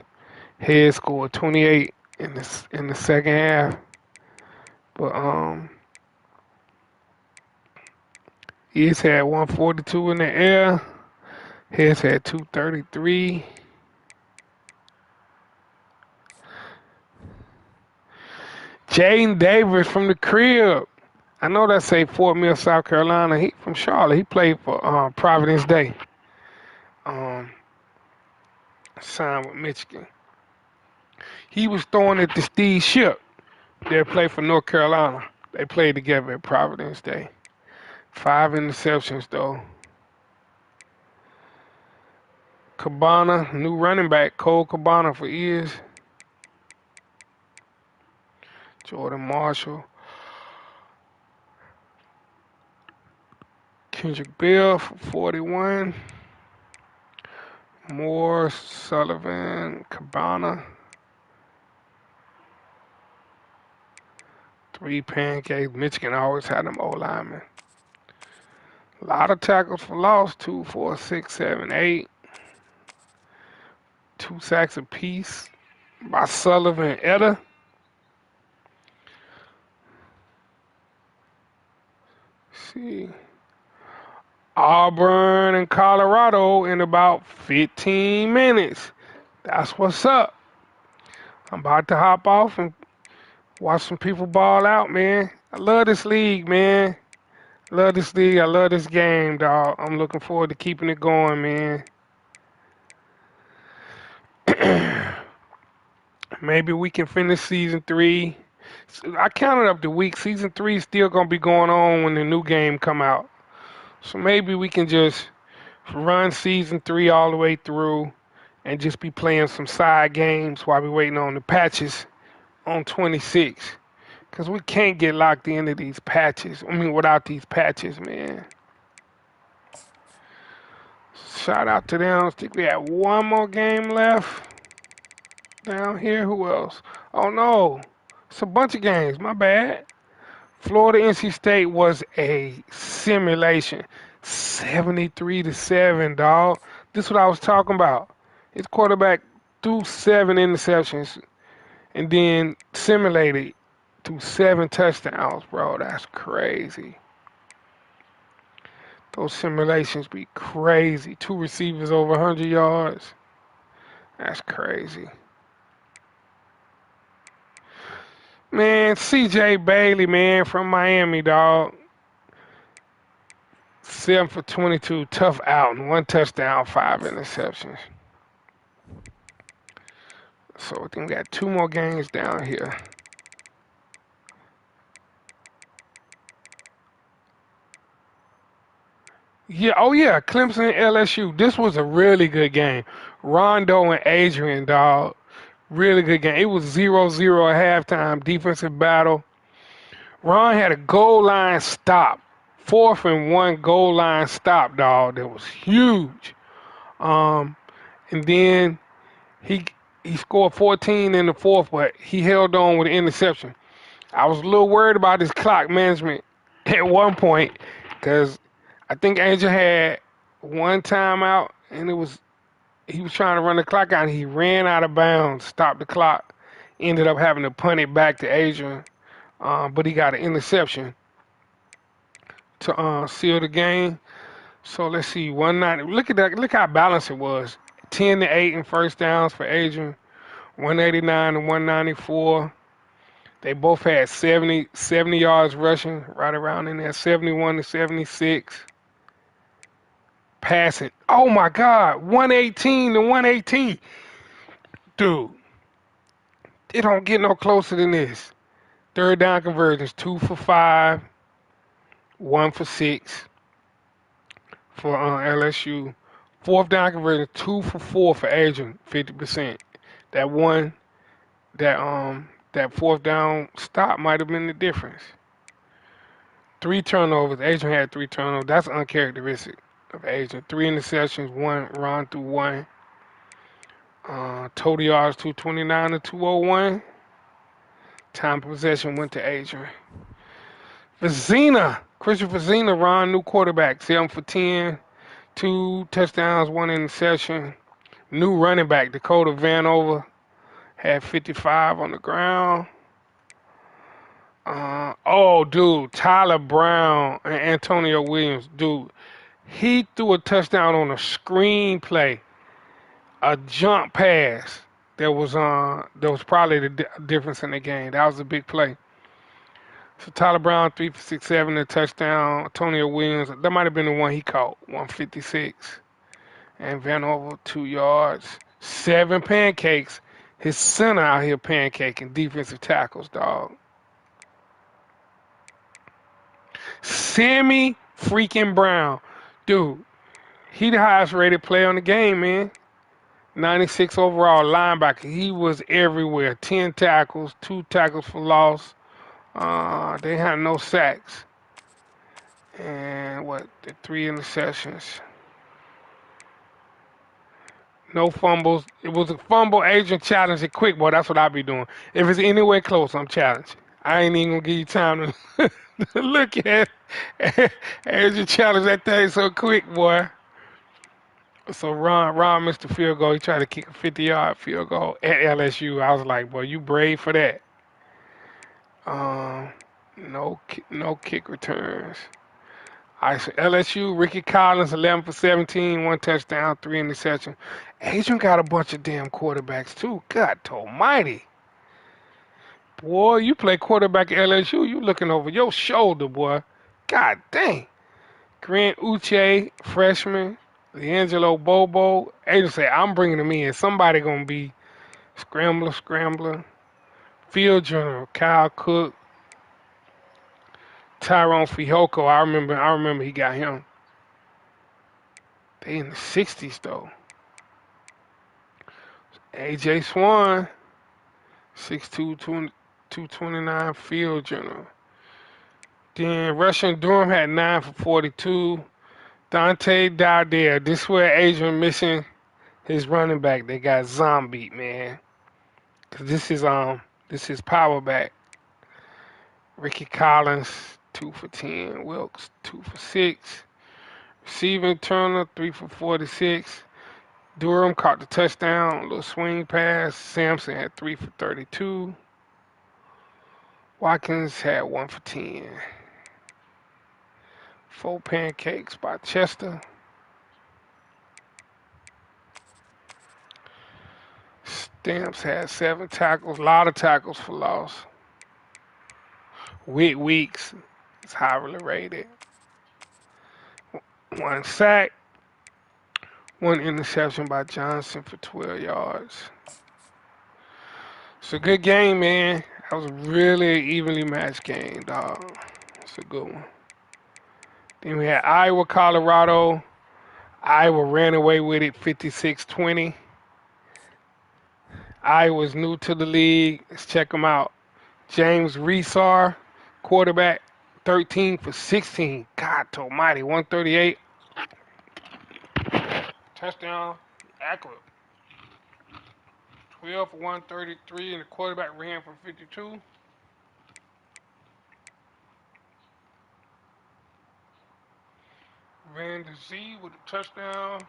Head scored 28 in the second half. But Ears had 142 in the air. Heads had 233. Jaden Davis from the crib. I know that's say Fort Mill, South Carolina. He from Charlotte. He played for Providence Day. Signed with Michigan. He was throwing it to Steve Ship. They played for North Carolina. They played together at Providence Day. 5 interceptions though. Cabana, new running back, Cole Cabana for years. Jordan Marshall. Kendrick Bill for 41. Moore, Sullivan, Cabana. 3 pancakes. Michigan always had them O-linemen. A lot of tackles for loss. 2, 4, 6, 7, 8. 2 sacks apiece by Sullivan and Etta. See. Auburn and Colorado in about 15 minutes. That's what's up. I'm about to hop off and watch some people ball out, man. I love this league, man. Love this league. I love this game, dog. I'm looking forward to keeping it going, man. Maybe we can finish season 3. I counted up the week. Season 3 is still gonna be going on when the new game come out. So maybe we can just run season 3 all the way through and just be playing some side games while we waiting on the patches on 26. Cause we can't get locked into these patches. I mean, without these patches, man. Shout out to them. I think we have one more game left down here. Who else? Oh no, it's a bunch of games. My bad. Florida NC State was a simulation. 73-7, dog. This is what I was talking about. His quarterback threw 7 interceptions and then simulated threw 7 touchdowns, bro. That's crazy. Those simulations be crazy. 2 receivers over 100 yards. That's crazy. Man, CJ Bailey, man, from Miami, dog. 7 for 22, tough out, and 1 touchdown, 5 interceptions. So I think we got 2 more games down here. Yeah, oh yeah, Clemson LSU. This was a really good game. Rondo and Adrian, dog. Really good game. It was 0-0 at halftime. Defensive battle. Ron had a goal line stop. 4th and 1 goal line stop, dog. That was huge. Um, and then he he scored 14 in the fourth, but he held on with an interception. I was a little worried about his clock management at one point because I think Angel had 1 timeout, and he was trying to run the clock out, and he ran out of bounds, stopped the clock, ended up having to punt it back to Adrian, but he got an interception to seal the game. So let's see, 190. Look at that. Look how balanced it was. 10-8 in first downs for Adrian, 189 to 194. They both had 70 yards rushing, right around in there, 71 to 76. Passing. Oh my God, 118 to 118. Dude, it don't get no closer than this. Third down conversions, 2 for 5, 1 for 6 for LSU. Fourth down conversion, 2 for 4 for Adrian, 50%. That one, that fourth down stop might have been the difference. 3 turnovers. Adrian had 3 turnovers. That's uncharacteristic of Adrian. 3 interceptions, 1 run through 1. Total yards 229 to 201. Time possession went to Adrian. Vizina, Christian Vizina, Ron, new quarterback, 7 for 10, 2 touchdowns, 1 interception. New running back, Dakota Vanover, had 55 on the ground. Oh, dude, Tyler Brown and Antonio Williams, dude, he threw a touchdown on a screen play, a jump pass. That was probably the difference in the game. That was a big play. So Tyler Brown, 3 for 6, 7, a touchdown. Antonio Williams, that might have been the one he caught, 156. And Vanover, 2 yards. 7 pancakes. His center out here pancaking defensive tackles, dog. Sammy freaking Brown. Dude, he the highest rated player on the game, man. 96 overall linebacker. He was everywhere. 10 tackles, 2 tackles for loss. They had no sacks. And the 3 interceptions. No fumbles. It was a fumble agent challenge it quick, boy. That's what I be doing. If it's anywhere close, I'm challenging. I ain't even gonna give you time to, to look at agent challenge that thing so quick, boy. So Ron missed the field goal. He tried to kick a 50-yard field goal at LSU. I was like, boy, you brave for that. Um, no kick returns. All right, so LSU, Ricky Collins, 11 for 17, 1 touchdown, 3 interceptions. Adrian got a bunch of damn quarterbacks too. God almighty. Boy, you play quarterback at LSU, you looking over your shoulder, boy. God dang. Grant Uche, freshman. D'Angelo Bobo. Adrian say, I'm bringing him in. Somebody going to be scrambler. Field general, Kyle Cook. Tyrone Fihoko, I remember he got him. They in the 60s though. AJ Swan, 6'2", 229 field general. Then Russian Durham had 9 for 42. Dante Dardere. This is where Adrian missing his running back. They got zombie, man. Cause this is power back. Ricky Collins, 2 for 10. Wilkes, 2 for 6. Receiving Turner, 3 for 46. Durham caught the touchdown, a little swing pass. Sampson had 3 for 32. Watkins had 1 for 10. 4 pancakes by Chester. Stamps had 7 tackles, a lot of tackles for loss. Weeks is highly rated. 1 sack, 1 interception by Johnson for 12 yards. It's a good game, man. That was a really evenly matched game, dog. It's a good one. Then we had Iowa, Colorado. Iowa ran away with it 56-20. Iowa's new to the league. Let's check them out. James Resar, quarterback, 13 for 16. God almighty, 138. Touchdown, accurate. 12 for 133, and the quarterback ran for 52. Van der Z with a touchdown.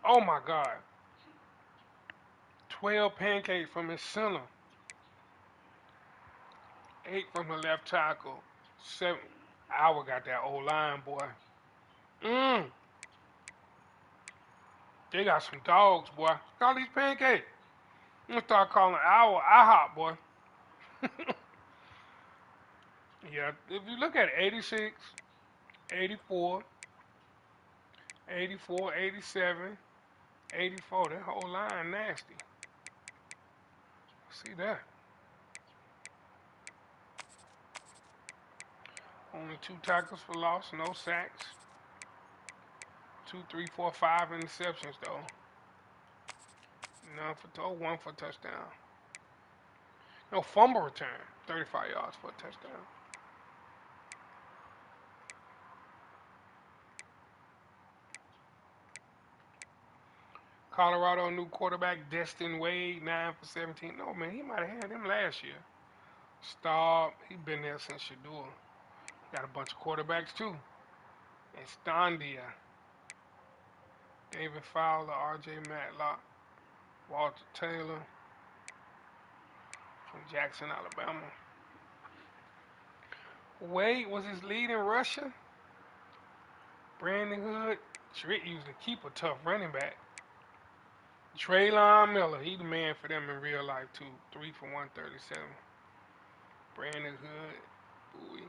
Oh my God. 12 pancakes from his center. 8 from the left tackle. 7. Iowa got that old line, boy. Mmm. They got some dogs, boy. Look at all these pancakes. I'm gonna start calling Iowa IHOP, boy. Yeah, if you look at 86, 84, 84, 87, 84, that whole line nasty. See that? Only 2 tackles for loss, no sacks. 2, 3, 4, 5 interceptions though. None for 1 for touchdown. No fumble return. 35 yards for a touchdown. Colorado new quarterback Destin Wade, 9 for 17. No man, he might have had him last year. Staub, he been there since Shador. Got a bunch of quarterbacks too. Estandia, David Fowler, R.J. Matlock, Walter Taylor from Jackson, Alabama. Wade was his lead in Russia. Brandon Hood, Trick used to keep a tough running back. Traylon Miller, he the man for them in real life too. 3 for 137. Brandon Hood, Bowie.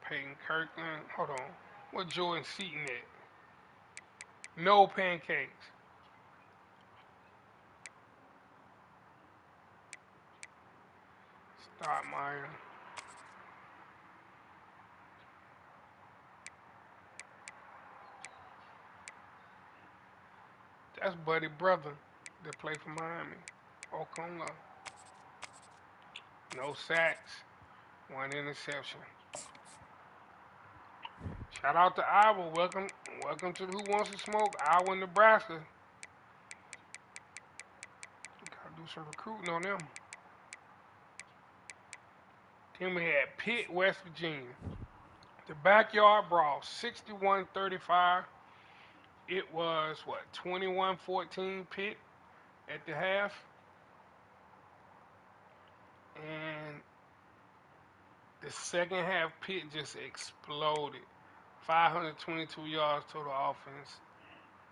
Peyton Kirkland, hold on. What Jordan Seaton at? No pancakes. Stoudemire. That's Buddy brother that played for Miami. Oklahoma. No sacks. 1 interception. Shout out to Iowa. Welcome to the Who Wants to Smoke. Iowa, Nebraska. Gotta do some recruiting on them. Then we had Pitt, West Virginia. The backyard brawl, 61-35. It was, 21-14 Pitt at the half. And the second half, Pitt just exploded. 522 yards total offense.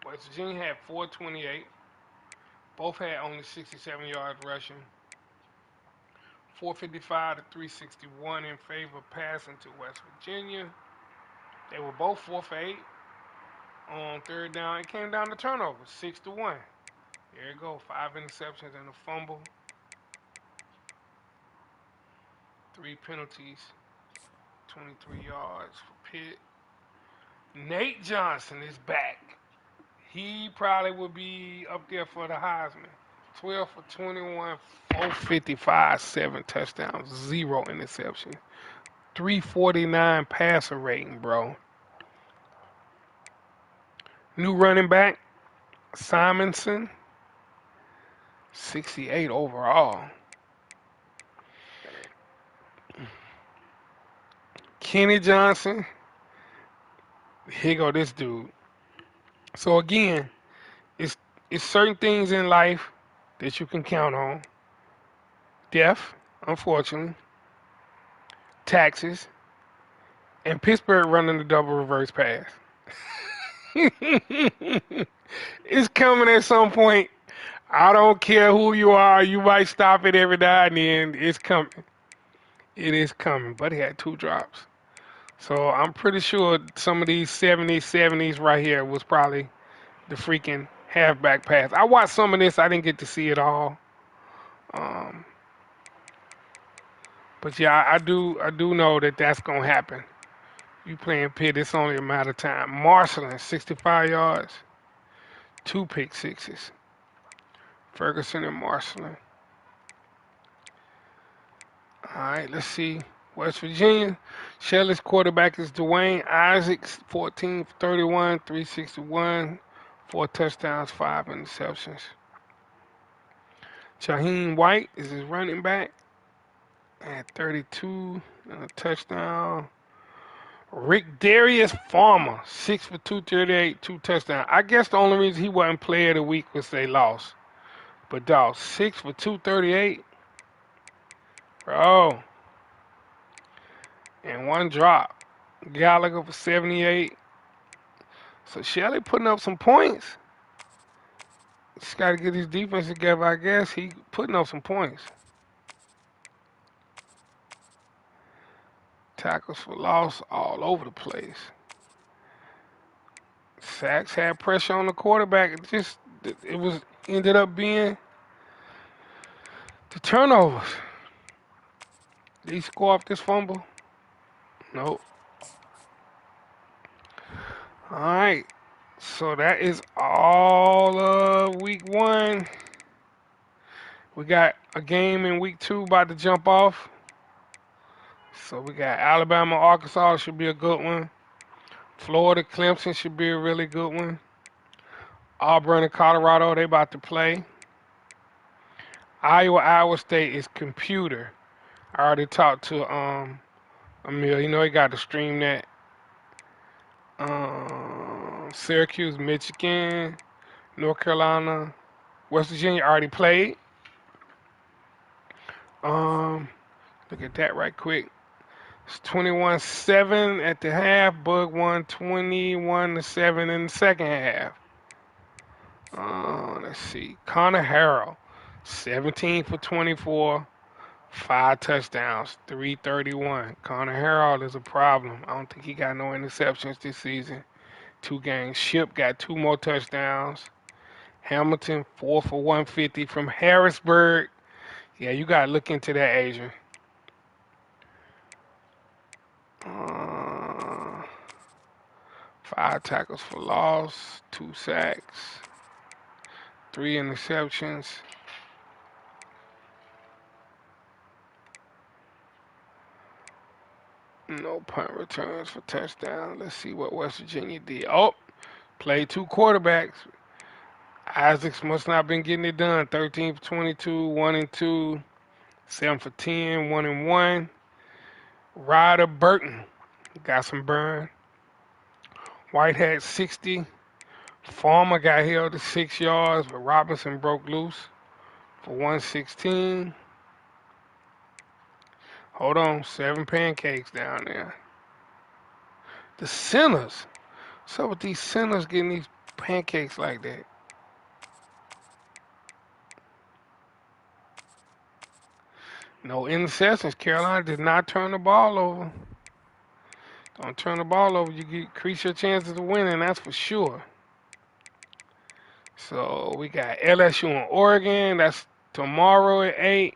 West Virginia had 428. Both had only 67 yards rushing. 455 to 361 in favor of passing to West Virginia. They were both 4 for 8 on third down. It came down to turnovers, 6-1. There you go, 5 interceptions and a fumble. 3 penalties, 23 yards for Pitt. Nate Johnson is back. He probably would be up there for the Heisman. 12 for 21, 455, 7 touchdowns, 0 interception. 349 passer rating, bro. New running back, Simonson, 68 overall. Kenny Johnson, here go this dude. So again, it's certain things in life that you can count on. Death, unfortunately, taxes, and Pittsburgh running the double reverse pass. It's coming at some point. I don't care who you are. You might stop it every now and then. It's coming. It is coming, but he had 2 drops. So I'm pretty sure some of these 70s right here was probably the freaking halfback pass. I watched some of this. I didn't get to see it all. Um, but yeah, I do know that that's gonna happen. You playing Pitt, it's only a matter of time. Marcelin, 65 yards, 2 pick sixes. Ferguson and Marcelin. All right, let's see. West Virginia. Shelley's quarterback is Dwayne Isaacs, 14 for 31, 361, 4 touchdowns, 5 interceptions. Shaheem White is his running back at 32 and a touchdown. Rick Darius Farmer, 6 for 238, 2 touchdowns. I guess the only reason he wasn't player of the week was they lost. But dog, 6 for 238, bro, and 1 drop. Gallagher for 78. So Shelley putting up some points. Just got to get his defense together, I guess. He putting up some points. Tackles for loss all over the place. Sacks had pressure on the quarterback. It was ended up being the turnovers. Did he score off this fumble? Nope. All right. So that is all of week 1. We got a game in week 2 about to jump off. So we got Alabama, Arkansas should be a good one. Florida, Clemson should be a really good one. Auburn and Colorado, they about to play. Iowa State is computer. I already talked to Emil. You know he got to stream that. Syracuse, Michigan, North Carolina, West Virginia already played. Look at that right quick. It's 21-7 at the half. Bug won 21-7 in the second half. Let's see. Connor Harrell, 17 for 24, 5 touchdowns, 331. Connor Harrell is a problem. I don't think he got no interceptions this season. 2 games. Ship got 2 more touchdowns. Hamilton, 4 for 150 from Harrisburg. Yeah, you got to look into that, Adrian. Uh, 5 tackles for loss, 2 sacks, 3 interceptions. No punt returns for touchdown. Let's see what West Virginia did. Oh, played 2 quarterbacks. Isaacs must not been getting it done. 13 for 22, 1 and 2, 7 for 10, 1 and 1. Ryder Burton got some burn. White had 60. Farmer got held to 6 yards, but Robinson broke loose for 116. Hold on, 7 pancakes down there. The Sinners. What's up with these Sinners getting these pancakes like that? No interceptions. Carolina did not turn the ball over. Don't turn the ball over. You increase your chances of winning, that's for sure. So we got LSU and Oregon. That's tomorrow at 8.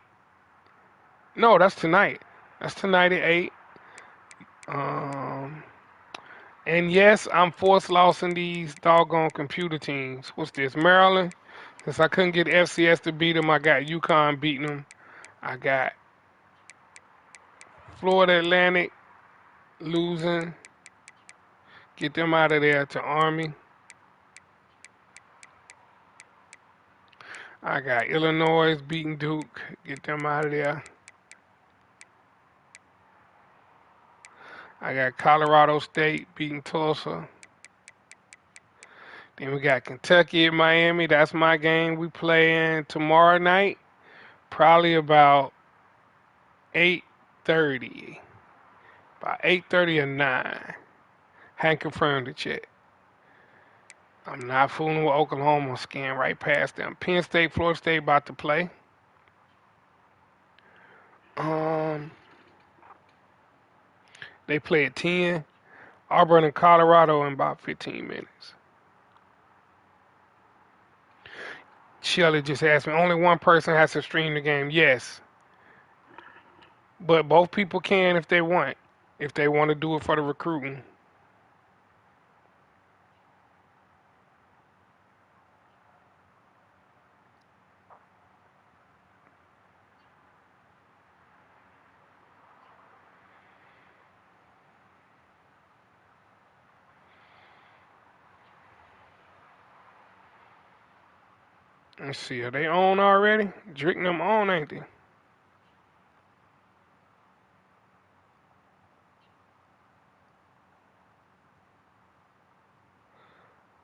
No, that's tonight. That's tonight at 8. Um, and yes, I'm forced losing these doggone computer teams. What's this? Maryland. Since I couldn't get FCS to beat them, I got UConn beating them. I got Florida Atlantic losing. Get them out of there to Army. I got Illinois beating Duke. Get them out of there. I got Colorado State beating Tulsa. Then we got Kentucky at Miami. That's my game. We playing tomorrow night, probably about 8:30. About 8:30 or 9. Hadn't confirmed it yet. I'm not fooling with Oklahoma. Scan right past them. Penn State, Florida State about to play. Um, They play at 10. Auburn and Colorado in about 15 minutes. Shelly just asked me, only one person has to stream the game. Yes, but both people can if they want to do it for the recruiting. Let's see, are they on already? Drink them on, ain't they?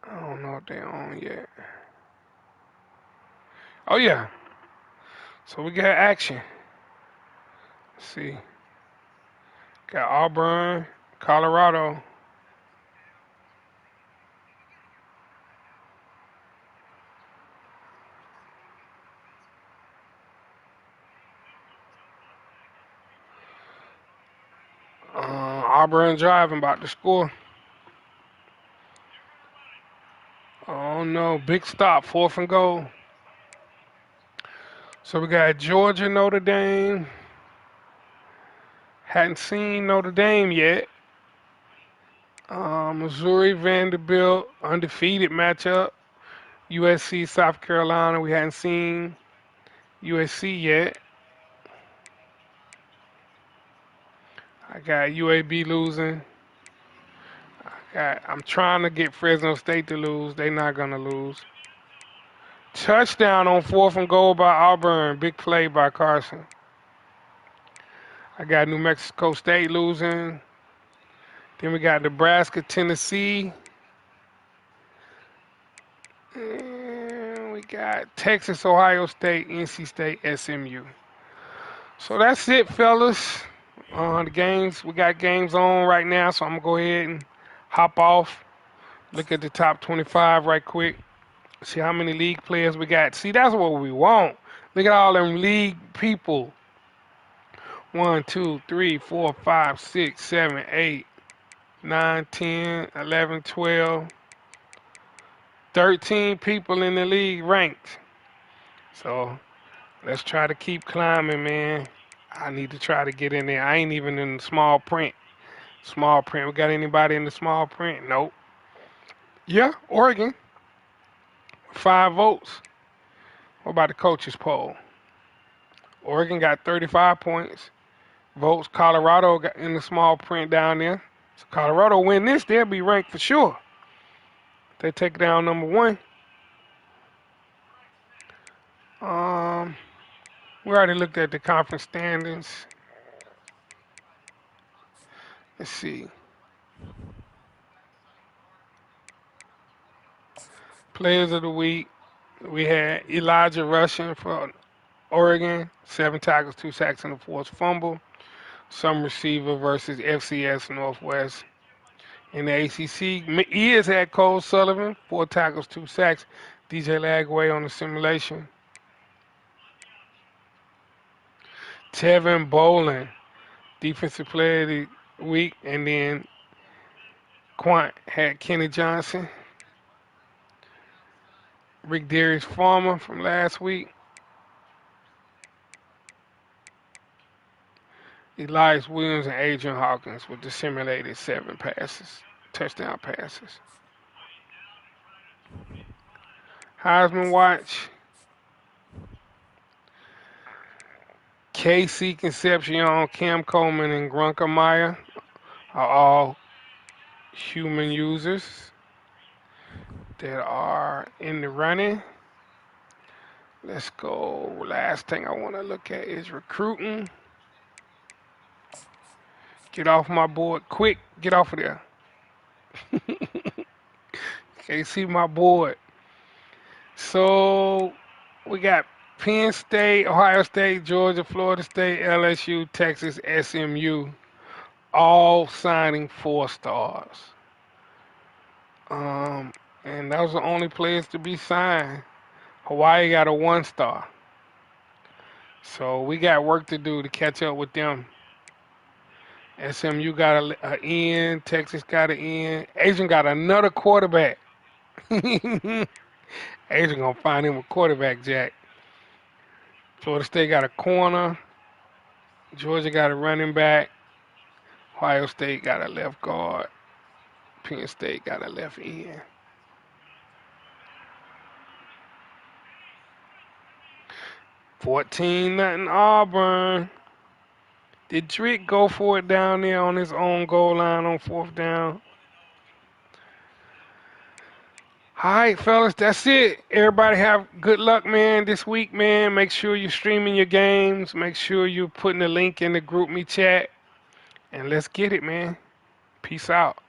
I don't know if they on yet. Oh yeah, so we got action. Let's see, got Auburn, Colorado. Auburn driving about to score. Oh no, big stop, fourth and goal. So we got Georgia, Notre Dame. Hadn't seen Notre Dame yet. Missouri, Vanderbilt, undefeated matchup. USC, South Carolina. We hadn't seen USC yet. I got UAB losing. I'm trying to get Fresno State to lose. They're not gonna lose. Touchdown on fourth and goal by Auburn. Big play by Carson. I got New Mexico State losing. Then we got Nebraska, Tennessee. And we got Texas, Ohio State, NC State, SMU. So that's it, fellas. The games, we got games on right now, so I'm gonna go ahead and hop off. Look at the top 25 right quick. See how many league players we got. See, that's what we want. Look at all them league people. 1, 2, 3, 4, 5, 6, 7, 8, 9, 10, 11, 12, 13 people in the league ranked. So let's try to keep climbing, man. I need to try to get in there. I ain't even in the small print. Small print. We got anybody in the small print? Nope. Yeah, Oregon. 5 votes. What about the coaches poll? Oregon got 35 points. Votes. Colorado got in the small print down there. So Colorado win this, they'll be ranked for sure. They take down number 1. Um, we already looked at the conference standings. Let's see. Players of the week. We had Elijah Rushing for Oregon, 7 tackles, 2 sacks, and a forced fumble. Some receiver versus FCS Northwest. In the ACC, Ears had Cole Sullivan, 4 tackles, 2 sacks. DJ Lagway on the simulation. Tevin Bolin, defensive player of the week. And then Quant had Kenny Johnson. Rick Darius Farmer from last week. Elias Williams and Adrian Hawkins with the simulated 7 passes, touchdown passes. Heisman watch. KC Concepcion, Cam Coleman, and Grunker Meyer are all human users that are in the running. Let's go. Last thing I want to look at is recruiting. Get off my board quick. Get off of there. Can't see my board. So we got Penn State, Ohio State, Georgia, Florida State, LSU, Texas, SMU, all signing 4 stars. And those are the only players to be signed. Hawaii got a 1 star. So we got work to do to catch up with them. SMU got a in. Texas got an in. Asian got another quarterback. Asian gonna find him a quarterback, Jack. Florida State got a corner. Georgia got a running back. Ohio State got a left guard. Penn State got a left end. 14-0 Auburn. Did Drake go for it down there on his own goal line on fourth down? All right, fellas, that's it. Everybody have good luck, man, this week, man. Make sure you're streaming your games. Make sure you're putting the link in the group me chat. And let's get it, man. Peace out.